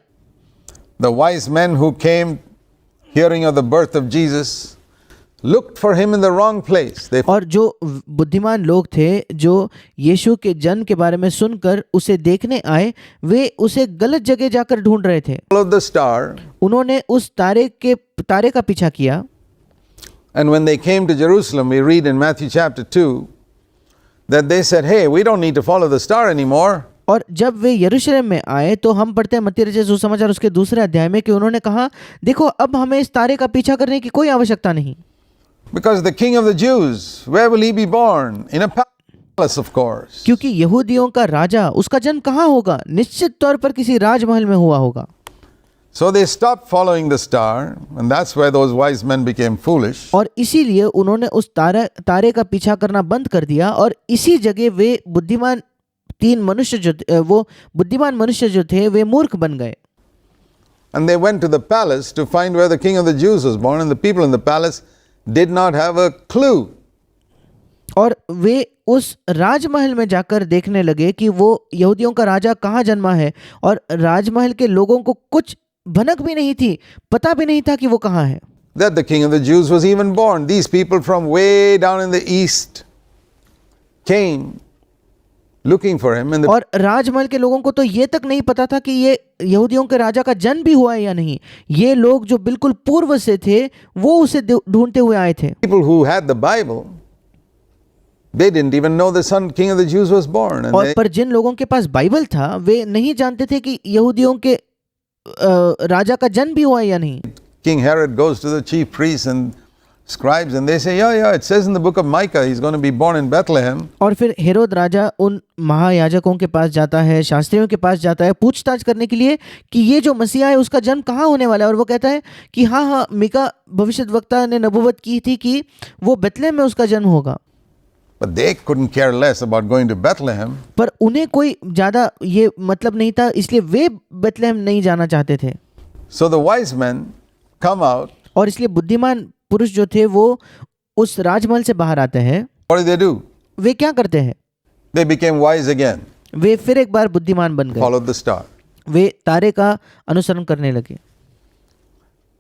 The wise men who came hearing of the birth of Jesus looked for him in the wrong place. They और जो बुद्धिमान लोग थे जो यीशु के जन्म के बारे में सुनकर उसे देखने आए, वे उसे गलत जगह जाकर ढूंढ रहे थे। followed the star, उन्होंने उस तारे का पीछा किया। and when they came to Jerusalem, we read in Matthew chapter 2 that they said, "Hey, we don't need to follow the star anymore. और जब वे यरूशलेम में आए तो हम पढ़ते हैं मत्ती रचित सुसमाचार उसके दूसरे अध्याय में कि उन्होंने कहा, देखो अब हमें इस तारे का पीछा करने की कोई आवश्यकता नहीं, Because the king of the Jews, where will he be born? In a palace, of course." क्योंकि यहूदियों का राजा, उसका जन्म कहाँ होगा? निश्चित तौर पर किसी राजमहल में हुआ होगा। So they stopped following the star, and that's where those wise men became foolish. और इसीलिए उन्होंने उस तारे का पीछा करना बंद कर दिया और इसी जगह वे बुद्धिमान मनुष्य जो थे वे मूर्ख बन गए। And they went to the palace to find where the king of the Jews was born, and the people in the palace did not have a clue. और वे उस राजमहल में जाकर देखने लगे कि वो यहूदियों का राजा कहाँ जन्मा है, और राजमहल के लोगों को कुछ भनक भी नहीं थी, पता भी नहीं था कि वो कहाँ है। That the king of the Jews was even born. These people from way down in the east came looking for him. And और राजमहल के लोगों को तो ये तक नहीं पता था कि ये यहूदियों के राजा का जन्म भी हुआ है या नहीं। ये लोग जो बिल्कुल पूर्व से थे वो उसे ढूंढते हुए आए थे। people who had the Bible, they didn't even know the son king of the Jews was born. And और पर जिन लोगों के पास बाइबल था वे नहीं जानते थे कि यहूदियों के राजा का जन्म भी हुआ है या नहीं। King Herod goes to the chief priests and scribes, and they say, yeah, it says in the book of Micah he's going to be born in Bethlehem. और फिर हेरोद राजा उन महायाजकों के पास जाता है, शास्त्रियों के पास जाता है पूछताछ करने के लिए कि ये जो मसीहा है उसका जन्म कहाँ होने वाला है, और वो कहता है कि हाँ मीका भविष्यद्वक्ता ने नबूवत की थी कि वो बेथलेहम में उसका जन्म होगा। But they couldn't care less about going to Bethlehem. पर उन्हें कोई ज़्यादा ये मतलब नहीं था, इसलिए वे बेथलेहम नहीं जाना चाहते थे। So the wise men come out. और इसलिए बुद्धिमान पुरुष जो थे वो उस राजमहल से बाहर आते हैं। What do they do? वे क्या करते हैं? They became wise again. वे फिर एक बार बुद्धिमान बन गए। Followed the star. वे तारे का अनुसरण करने लगे।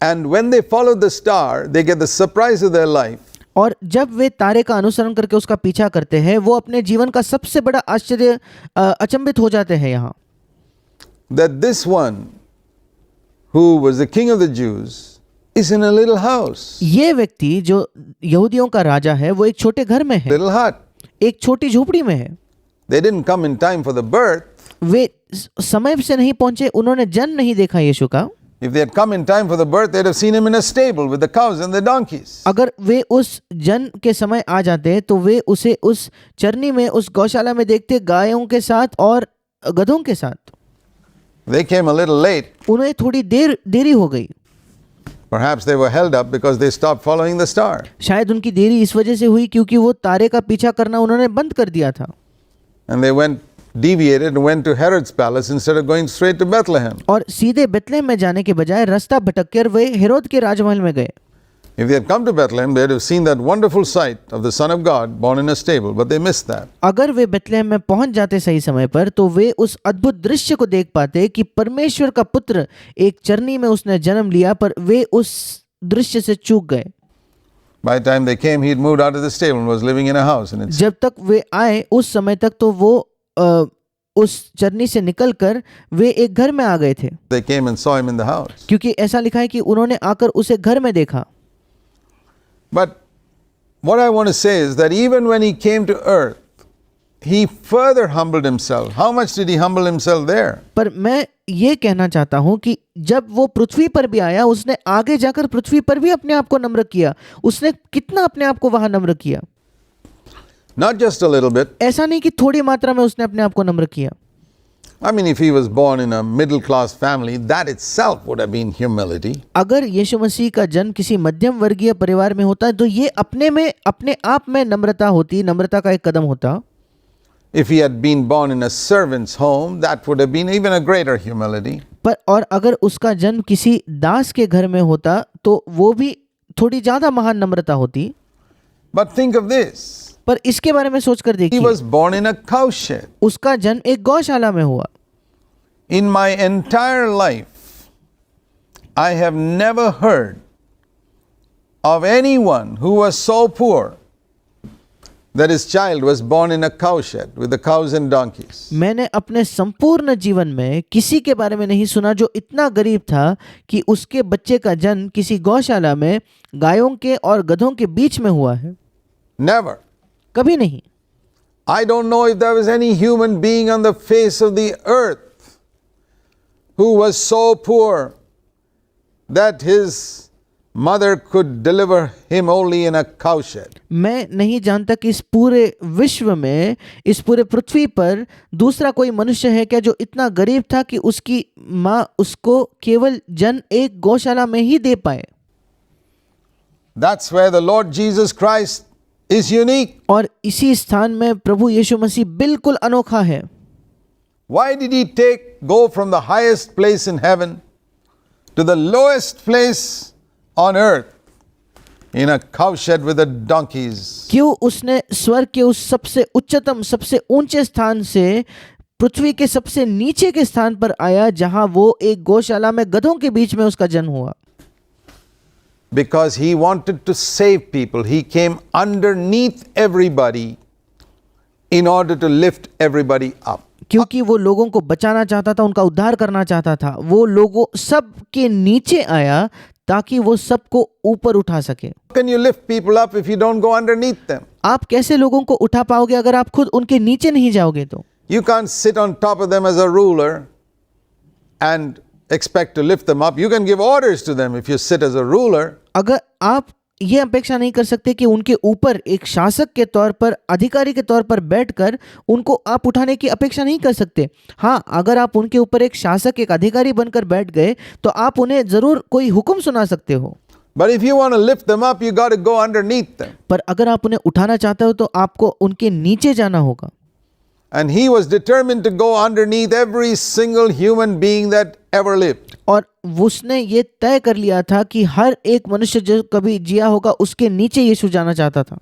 And when they followed the star, they get the surprise of their life. और जब वे तारे का अनुसरण करके उसका पीछा करते हैं वो अपने जीवन का सबसे बड़ा आश्चर्य अचंभित हो जाते हैं यहाँ। That this one who was the king of the Jews is in a little house. ये व्यक्ति जो यहूदियों का राजा है वो एक छोटे घर में है, Little hut. एक छोटी झोपड़ी में है। They didn't come in time for the birth. वे समय से नहीं पहुंचे, उन्होंने जन्म नहीं देखा यीशु का। If they had come in time for the birth, they'd have seen him in a stable with the cows and the donkeys. अगर वे उस जन्म के समय आ जाते तो वे उसे उस चरनी में, उस गौशाला में देखते, गायों के साथ और गधों के साथ। They came a little late. उन्हें थोड़ी देरी हो गई। Perhaps they were held up because they stopped following the star. शायद उनकी देरी इस वजह से हुई क्योंकि वो तारे का पीछा करना उन्होंने बंद कर दिया था। And they deviated and went to Herod's palace instead of going straight to Bethlehem. और सीधे बेथलेहम में जाने के बजाय रास्ता भटक कर वे हेरोद के राजमहल में गए। If they had come to Bethlehem, they would have seen that wonderful sight of the Son of God born in a stable, but they missed that. अगर वे बेथलेहम में पहुंच जाते सही समय पर तो वे उस अद्भुत दृश्य को देख पाते कि परमेश्वर का पुत्र एक चरनी में उसने जन्म लिया, पर वे उस दृश्य से चूक गए। By the time they came, he had moved out of the stable and was living in a house. And जब तक वे आए उस समय तक तो वो उस चरनी से निकलकर वे एक घर में आ गए थे। they came and saw him in the house. क्योंकि ऐसा लिखा है कि उन्होंने आकर उसे घर में देखा। But what I want to say is that even when he came to earth, he further humbled himself. How much did he humble himself there? पर मैं ये कहना चाहता हूँ कि जब वो पृथ्वी पर भी आया उसने आगे जाकर पृथ्वी पर भी अपने आप को नम्र किया। उसने कितना अपने आप को वहां नम्र किया? Not just a little bit. ऐसा नहीं कि थोड़ी मात्रा में उसने अपने आप को नम्र किया। I mean, if he was born in a middle class family, that itself would have been humility. अगर यीशु मसीह का जन्म किसी मध्यम वर्गीय परिवार में होता तो ये अपने आप में नम्रता होती, नम्रता का एक कदम होता। If he had been born in a servant's home, that would have been even a greater humility. पर और अगर उसका जन्म किसी दास के घर में होता तो वो भी थोड़ी ज्यादा महान नम्रता होती। But think of this. पर इसके बारे में सोचकर He देखिए, was born in a cow shed. उसका जन्म एक गौशाला में हुआ। In my entire life, I have never heard of anyone who was so poor that his child was born in a cow shed with the cows and donkeys. मैंने अपने संपूर्ण जीवन में किसी के बारे में नहीं सुना जो इतना गरीब था कि उसके बच्चे का जन्म किसी गौशाला में गायों के और गधों के बीच में हुआ है। Never. कभी नहीं। I don't know if there was any human being on the face of the earth who was so poor that his mother could deliver him only in a cow shed. मैं नहीं जानता कि इस पूरे विश्व में, इस पूरे पृथ्वी पर दूसरा कोई मनुष्य है क्या जो इतना गरीब था कि उसकी माँ उसको केवल जन्म एक गौशाला में ही दे पाए। That's where the Lord Jesus Christ is unique. और इसी स्थान में प्रभु यीशु मसीह बिल्कुल अनोखा है। Why did he go from the highest place in heaven to the lowest place on earth in a cowshed with the donkeys? क्यों उसने स्वर्ग के उस सबसे उच्चतम, सबसे ऊंचे स्थान से पृथ्वी के सबसे नीचे के स्थान पर आया जहां वो एक गौशाला में गधों के बीच में उसका जन्म हुआ? Because he wanted to save people. He came underneath everybody in order to lift everybody up. क्योंकि वो लोगों को बचाना चाहता था, उनका उद्धार करना चाहता था। वो लोगों सब के नीचे आया ताकि वो सबको ऊपर उठा सके। How can you lift people up if you don't go underneath them? आप कैसे लोगों को उठा पाओगे अगर आप खुद उनके नीचे नहीं जाओगे तो? You can't sit on top of them as a ruler and expect to lift them up. You can give orders to them if you sit as a ruler. अगर आप ये अपेक्षा नहीं कर सकते कि उनके ऊपर एक शासक के तौर पर, अधिकारी के तौर पर बैठकर उनको आप उठाने की अपेक्षा नहीं कर सकते। हाँ, अगर आप उनके ऊपर एक शासक, एक अधिकारी बनकर बैठ गए तो आप उन्हें जरूर कोई हुक्म सुना सकते हो। But if you want to lift them up, you got to go underneath them. पर अगर आप उन्हें उठाना चाहते हो तो आपको उनके नीचे जाना होगा। And he was determined to go underneath every single human being that ever lived. और उसने ये तय कर लिया था कि हर एक मनुष्य जो कभी जिया होगा उसके नीचे यीशु जाना चाहता था।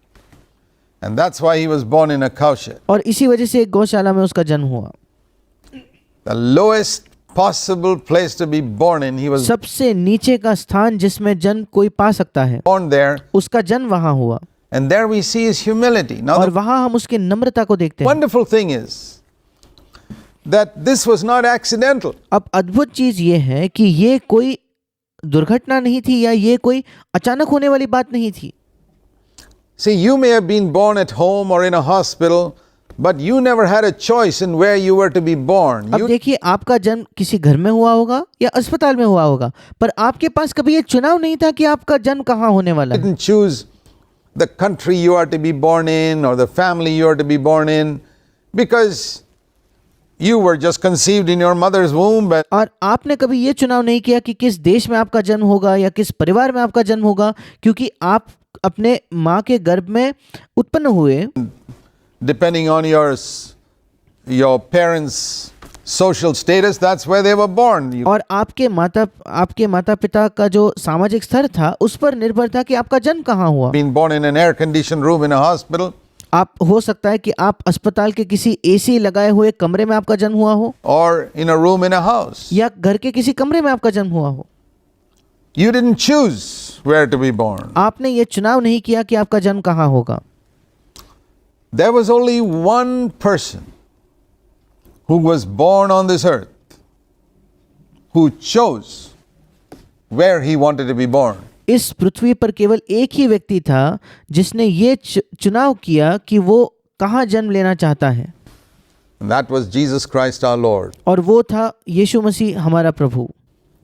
And that's why he was born in a cowshed. और इसी वजह से एक गौशाला में उसका जन्म हुआ। The lowest possible place to be born in. He was सबसे नीचे का स्थान जिसमें जन्म कोई पा सकता है, born there. उसका जन्म वहां हुआ। And there we see his humility. Now और the वहां हम उसकी नम्रता को देखते हैं। wonderful thing is that this was not accidental. अब अद्भुत चीज ये है कि ये कोई दुर्घटना नहीं थी या ये कोई अचानक होने वाली बात नहीं थी। See, you may have been born at home or in a hospital, but you never had a choice in where you were to be born. अब You देखिए, आपका जन्म किसी घर में हुआ होगा या अस्पताल में हुआ होगा, पर आपके पास कभी ये चुनाव नहीं था कि आपका जन्म कहाँ होने वाला है। didn't choose the country you are to be born in or the family you are to be born in because you were just conceived in your mother's womb. And और आपने कभी ये चुनाव नहीं किया कि किस देश में आपका जन्म होगा या किस परिवार में आपका जन्म होगा, क्योंकि आप अपने माँ के गर्भ में उत्पन्न हुए। depending on your parents' social status, that's where they were born. You और आपके माता पिता का जो सामाजिक स्तर था उस पर निर्भर था कि आपका जन्म कहाँ हुआ। been born in an air-conditioned room in a hospital, आप हो सकता है कि आप अस्पताल के किसी एसी लगाए हुए कमरे में आपका जन्म हुआ हो, or in a room in a house. या घर के किसी कमरे में आपका जन्म हुआ हो। You didn't choose where to be born. आपने ये चुनाव नहीं किया कि आपका जन्म कहाँ होगा। There was only one person who was born on this earth who chose where he wanted to be born. इस पृथ्वी पर केवल एक ही व्यक्ति था जिसने ये चुनाव किया कि वो कहाँ जन्म लेना चाहता है, And that was Jesus Christ our Lord. और वो था यीशु मसीह हमारा प्रभु।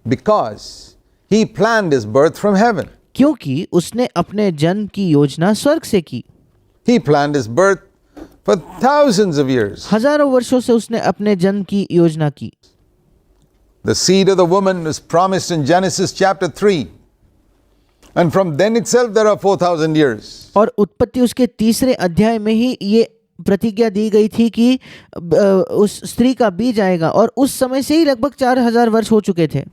Because he planned his birth from heaven. क्योंकि उसने अपने जन्म की योजना स्वर्ग से की। He planned his birth for thousands of years. हजारों वर्षों से उसने अपने जन्म की योजना की। The seed of the woman was promised in Genesis chapter 3. And from then itself there are 4,000 years. और उत्पत्ति उसके 3 अध्याय में ही ये प्रतिज्ञा दी गई थी कि उस स्त्री का बीज आएगा, और उस समय से ही लगभग 4000 वर्ष हो चुके थे।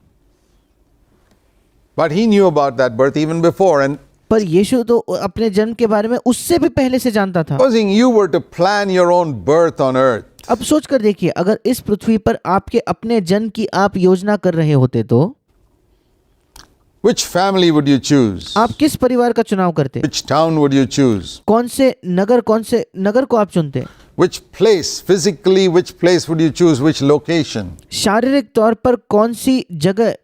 But he knew about that birth even before. And पर यीशु तो अपने जन्म के बारे में उससे भी पहले से जानता था। Supposing you were to plan your own birth on earth, अब सोच कर देखिए, अगर इस पृथ्वी पर आपके अपने जन्म की आप योजना कर रहे होते तो which family would you choose? आप किस परिवार का चुनाव करते? Which town would you choose? कौन से नगर को आप चुनते? Which place, physically, which place would you choose? Which location? शारीरिक तौर पर कौन सी जगह,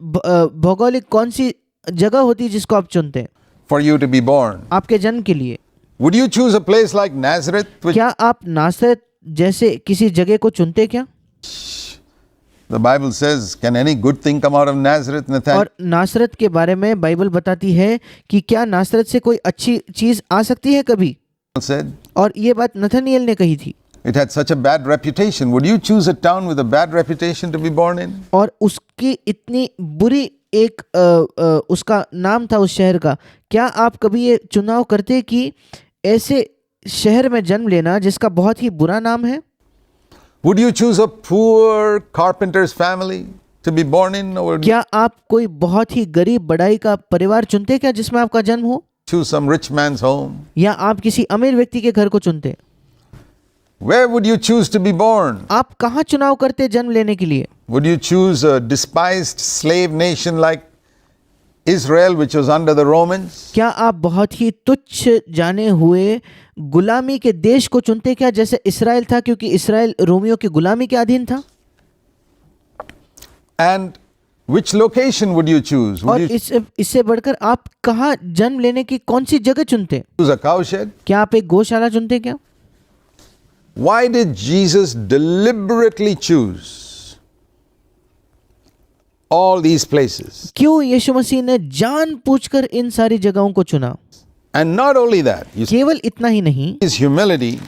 भौगोलिक कौन सी जगह होती जिसको आप चुनते For you to be born? आपके जन्म के लिए? Would you choose a place like Nazareth? क्या आप नासरत जैसे किसी जगह को चुनते क्या? The Bible says, can any good thing come out of Nazareth, Nathaniel? और नासरत के बारे में बाइबल बताती है कि क्या नासरत से कोई अच्छी चीज आ सकती है कभी? Said, और ये बात नथानिएल ने कही थी। it had such a bad reputation. Would you choose a town with a bad reputation to be born in? और उसकी इतनी बुरी एक उसका नाम था उस शहर का, क्या आप कभी ये चुनाव करते कि ऐसे शहर में जन्म लेना जिसका बहुत ही बुरा नाम है? Would you choose a poor carpenter's family to be born in? Or would you क्या आप कोई बहुत ही गरीब बढ़ाई का परिवार चुनते क्या जिसमें आपका जन्म हो? choose some rich man's home? या आप किसी अमीर व्यक्ति के घर को चुनते? Where would you choose to be born? आप कहाँ चुनाव करते जन्म लेने के लिए? Would you choose a despised slave nation like Israel, which was under the Romans? क्या आप बहुत ही तुच्छ जाने हुए गुलामी के देश को चुनते क्या, जैसे इस्राएल था, क्योंकि इस्राएल रोमियों की गुलामी के अधीन था? And which location would you choose? और Would you इससे बढ़कर आप कहाँ जन्म लेने की कौन सी जगह चुनते? choose a cowshed? क्या आप एक गौशाला चुनते क्या? Why did Jesus deliberately choose all these places? क्यों यीशु मसीह ने जानबूझकर इन सारी जगहों को चुना? And not only that, you see केवल इतना ही नहीं, his humility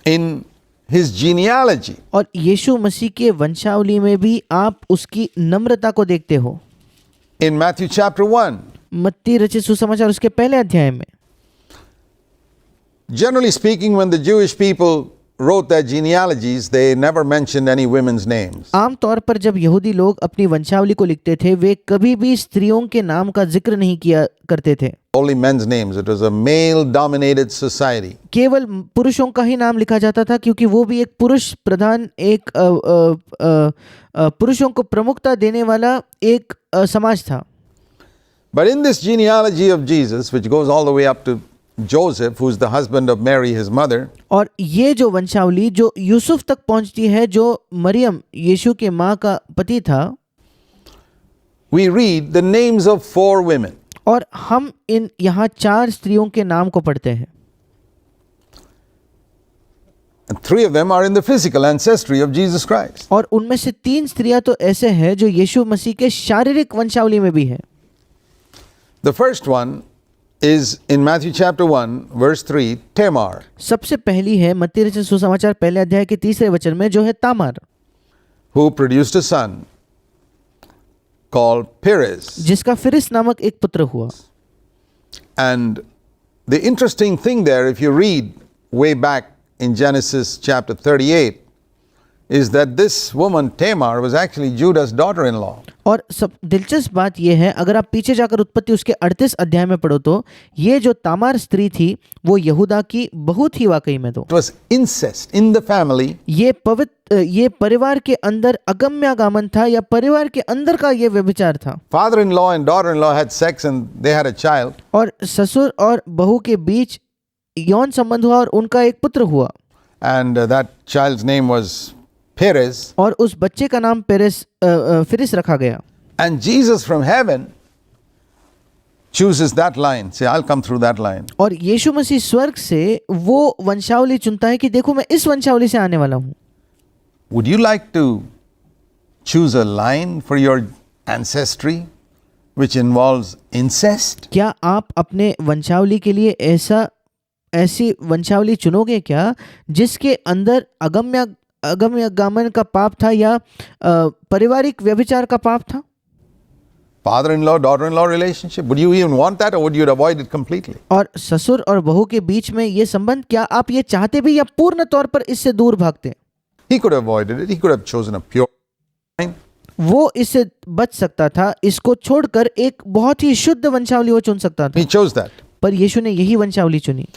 in his genealogy. और यीशु मसीह के वंशावली में भी आप उसकी नम्रता को देखते हो। In Matthew chapter 1, मत्ती रचित सुसमाचार उसके पहले अध्याय में, generally speaking, when the Jewish people wrote their genealogies, they never mentioned any women's names. आम तौर पर जब यहूदी लोग अपनी वंशावली को लिखते थे, वे कभी भी स्त्रियों के नाम का जिक्र नहीं किया करते थे। Only men's names. It was a male-dominated society. केवल पुरुषों का ही नाम लिखा जाता था, क्योंकि वो भी एक पुरुष प्रधान, एक पुरुषों को प्रमुखता देने वाला एक समाज था। But in this genealogy of Jesus, which goes all the way up to Joseph, who's the husband of Mary, his mother, और ये जो वंशावली जो यूसुफ तक पहुंचती है, जो मरियम यीशु के माँ का पति था, we read the names of 4 women. और हम इन यहाँ 4 स्त्रियों के नाम को पढ़ते हैं। And 3 of them are in the physical ancestry of Jesus Christ. और उनमें से 3 स्त्रियां तो ऐसे हैं जो यीशु मसीह के शारीरिक वंशावली में भी हैं। The first one is in Matthew chapter 1, verse 3, Tamar, सबसे पहली है मत्ती रचित सुसमाचार पहले अध्याय के 3 वचन में, जो है Tamar, who produced a son called Perez. जिसका फिरिस नामक एक पुत्र हुआ। And the interesting thing there, if you read way back in Genesis chapter 38, is that this woman Tamar was actually Judah's daughter-in-law. और सब दिलचस्प बात यह है, अगर आप पीछे जाकर उत्पत्ति उसके 38 अध्याय में पढ़ो तो ये जो तामार स्त्री थी वो यहूदा की बहू थी वाकई में। तो It was incest in the family. ये परिवार के अंदर अगम्यागामन था, या परिवार के अंदर का ये व्यभिचार था। Father-in-law and daughter-in-law had sex and they had a child. और ससुर और बहू के बीच यौन संबंध हुआ और उनका एक पुत्र हुआ, And that child's name was Perez. और उस बच्चे का नाम फिरिस रखा गया। And Jesus from heaven chooses that line. Say, I'll come through that line. और यीशु मसीह स्वर्ग से वो वंशावली चुनता है कि देखो मैं इस वंशावली से आने वाला हूँ। Would you like to choose a line for your ancestry which involves incest? क्या आप अपने वंशावली के लिए ऐसी वंशावली चुनोगे क्या जिसके अंदर अगम्यगामन का पाप था, या पारिवारिक व्यभिचार का पाप था? Father-in-law, daughter-in-law relationship. Would you even want that, or would you avoid it completely? और ससुर और बहू के बीच में ये संबंध, क्या आप ये चाहते भी या पूर्ण तौर पर इससे दूर भागते? He could have avoided it. He could have chosen a pure line. वो इससे बच सकता था, इसको छोड़कर एक बहुत ही शुद्ध वंशावली वो चुन सकता था, He chose that. पर यीशु ने यही वंशावली चुनी।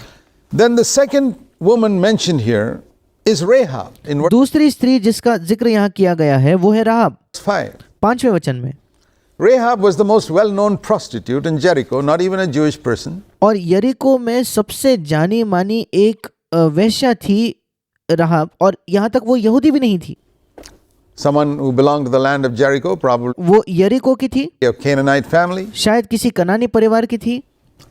Then the second woman mentioned here is Rahab in verse दूसरी स्त्री जिसका जिक्र यहाँ किया गया है वो है राहाब, 5. 5वें वचन में। Rahab was the most well-known prostitute in Jericho, not even a Jewish person. और यरीको में सबसे जानी मानी एक वेश्या थी राहाब, और यहाँ तक वो यहूदी भी नहीं थी, Someone who belonged to the land of Jericho, probably वो यरीको की थी, a Canaanite family. शायद किसी कनानी परिवार की थी,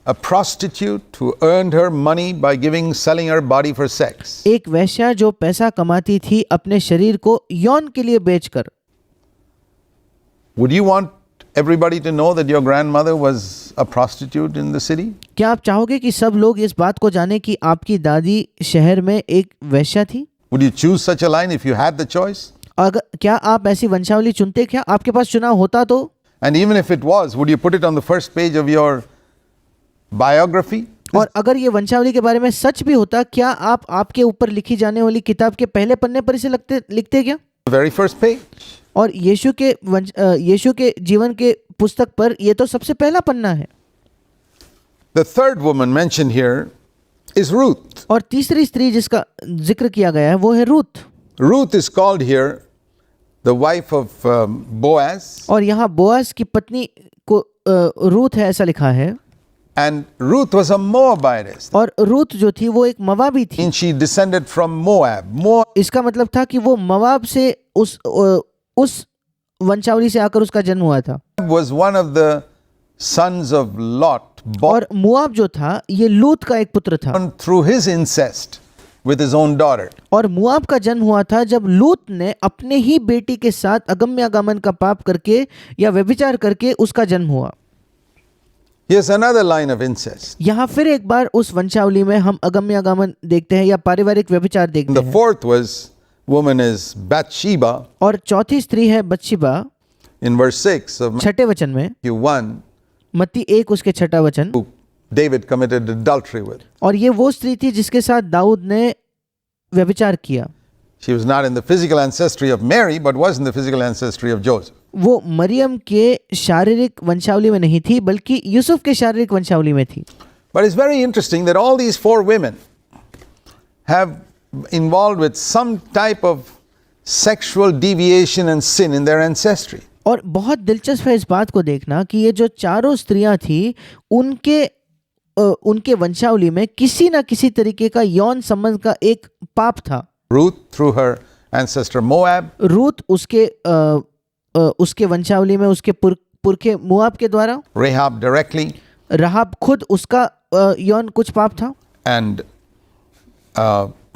A prostitute who earned her money by selling her body for sex. एक वेश्या जो पैसा कमाती थी अपने शरीर को यौन के लिए बेचकर। Would you want everybody to know that your grandmother was a prostitute in the city? क्या आप चाहोगे कि सब लोग इस बात को जाने कि आपकी दादी शहर में एक वेश्या थी? Would you choose such a line if you had the choice? अगर क्या आप ऐसी वंशावली चुनते, क्या आपके पास चुनाव होता तो? And even if it was, would you put it on the first page of your biography? और अगर ये वंशावली के बारे में सच भी होता, क्या आप आपके ऊपर लिखी जाने वाली किताब के पहले पन्ने पर इसे लिखते क्या? The very first page. और यीशु के जीवन के पुस्तक पर ये तो सबसे पहला पन्ना है। The third woman mentioned here is Ruth. और तीसरी स्त्री जिसका जिक्र किया गया है वो है Ruth. Ruth is called here the wife of Boaz. और यहाँ बोआज की पत्नी को रूथ है ऐसा लिखा है। And Ruth was a Moabitess. और रूथ जो थी वो एक मवाबी थी। And she descended from Moab. Moab इसका मतलब था कि वो मवाब से उस वंशावली से आकर उसका जन्म हुआ था। was one of the sons of Lot, और मुआब जो था ये लूत का एक पुत्र था। born through his incest with his own daughter. और मुआब का जन्म हुआ था जब लूत ने अपने ही बेटी के साथ अगम्यागमन का पाप करके या व्यभिचार करके उसका जन्म हुआ। Here's another line of incest. यहाँ फिर एक बार उस वंशावली में हम अगम्यागमन देखते हैं या पारिवारिक व्यभिचार देखते The हैं। fourth woman is Bathsheba और चौथी स्त्री है बत्शेबा in verse 6 of छठे वचन में, Matthew 1, मत्ती 1 उसके छठा वचन। who David committed adultery with. और ये वो स्त्री थी जिसके साथ दाऊद ने व्यभिचार किया। She was not in the physical ancestry of Mary, but was in the physical ancestry of Joseph. वो मरियम के शारीरिक वंशावली में नहीं थी बल्कि यूसुफ के शारीरिक वंशावली में थी। But it's very interesting that all these four women have involved with some type of sexual deviation and sin in their ancestry. और बहुत दिलचस्प है इस बात को देखना कि ये जो चारों स्त्रियां थी उनके वंशावली में किसी ना किसी तरीके का यौन संबंध का एक पाप था। Ruth through her ancestor Moab, Ruth उसके वंशावली में उसके पुरखे मुआब के द्वारा, Rahab directली, राहाब खुद उसका यौन कुछ पाप था, and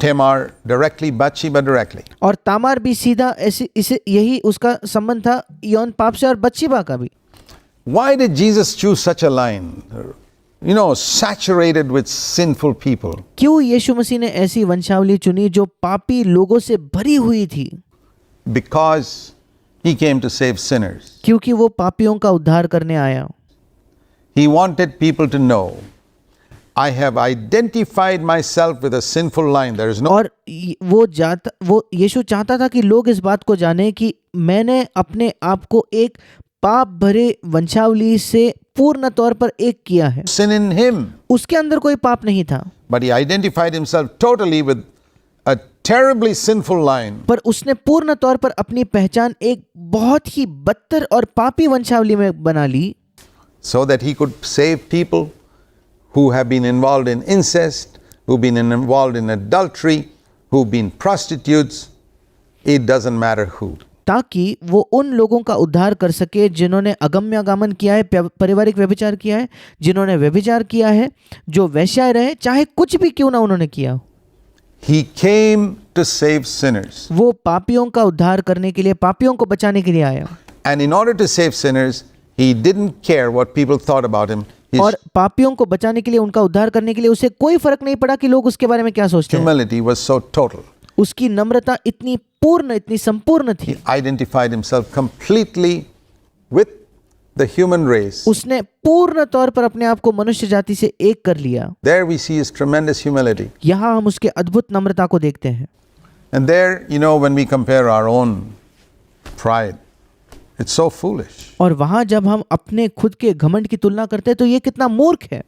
Tamar directly, Bathsheba directly. और तामार भी सीधा इसे यही उसका संबंध था यौन पाप से, और बत्शेबा का भी। Why did Jesus choose such a line? Saturated with sinful people. क्यों यीशु मसीह ने ऐसी वंशावली चुनी जो पापी लोगों से भरी हुई थी? Because he came to save sinners. क्योंकि वो पापियों का उद्धार करने आया। He wanted people to know, I have identified myself with a sinful line. There is no. और वो यीशु चाहता था कि लोग इस बात को जाने कि मैंने अपने आप को एक पाप भरे वंशावली से पूर्ण तौर पर एक किया है। sin in him. उसके अंदर कोई पाप नहीं था, But he identified himself totally with a terribly sinful line. पर उसने पूर्ण तौर पर अपनी पहचान एक बहुत ही बदतर और पापी वंशावली में बना ली, So that he could save people who have been involved in incest, who've been involved in adultery, who've been prostitutes. It doesn't matter who. ताकि वो उन लोगों का उद्धार कर सके जिन्होंने अगम्यागमन किया है, पारिवारिक व्यभिचार किया है, जिन्होंने व्यभिचार किया है, जो वैश्याएं रहे, चाहे कुछ भी क्यों ना उन्होंने किया। He came to save sinners. वो पापियों का उद्धार करने के लिए, पापियों को बचाने के लिए आया। And in order to save sinners, he didn't care what people thought about him. His और पापियों को बचाने के लिए, उनका उद्धार करने के लिए उसे कोई फर्क नहीं पड़ा कि लोग उसके बारे में क्या सोचते हैं। humility was so total. उसकी नम्रता इतनी पूर्ण, इतनी संपूर्ण थी। Identified himself completely with the human race. उसने पूर्ण तौर पर अपने आप को मनुष्य जाति से एक कर लिया। There we see his tremendous humility. यहाँ हम उसके अद्भुत नम्रता को देखते हैं। And there, when we compare our own pride It's so foolish. और वहाँ जब हम अपने खुद के घमंड की तुलना करते हैं तो ये कितना मूर्ख है।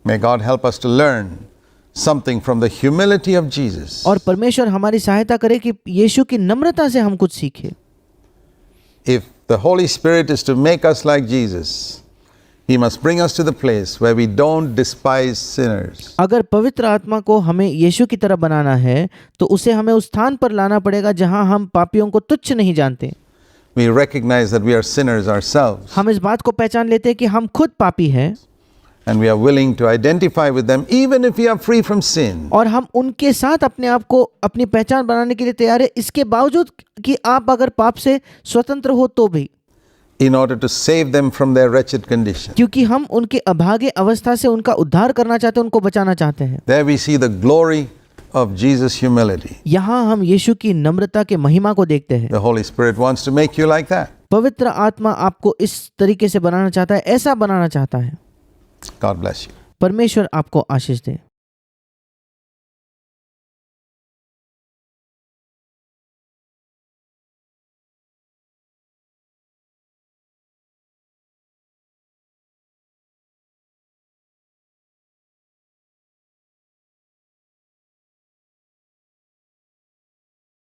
May God help us to learn something from the humility of Jesus. और परमेश्वर हमारी सहायता करे कि यीशु की नम्रता से हम कुछ सीखें। If the Holy Spirit is to make us like Jesus, He must bring us to the place where we don't despise sinners. अगर पवित्र आत्मा को हमें यीशु की तरह बनाना है तो उसे हमें उस स्थान पर लाना पड़ेगा जहां हम पापियों को तुच्छ नहीं जानते। We recognize that we are sinners ourselves, हम इस बात को पहचान लेते हैं कि हम खुद पापी हैं and we are willing to identify with them even if we are free from sin. और हम उनके साथ अपने आप को अपनी पहचान बनाने के लिए तैयार है, इसके बावजूद कि आप अगर पाप से स्वतंत्र हो तो भी, In order to save them from their wretched condition. क्योंकि हम उनके अभागे अवस्था से उनका उद्धार करना चाहते हैं, उनको बचाना चाहते हैं। There we see the glory of Jesus' humility. यहाँ हम यीशु की नम्रता के महिमा को देखते हैं। The Holy Spirit wants to make you like that. पवित्र आत्मा आपको इस तरीके से बनाना चाहता है, ऐसा बनाना चाहता है। God bless you. परमेश्वर आपको आशीष दे।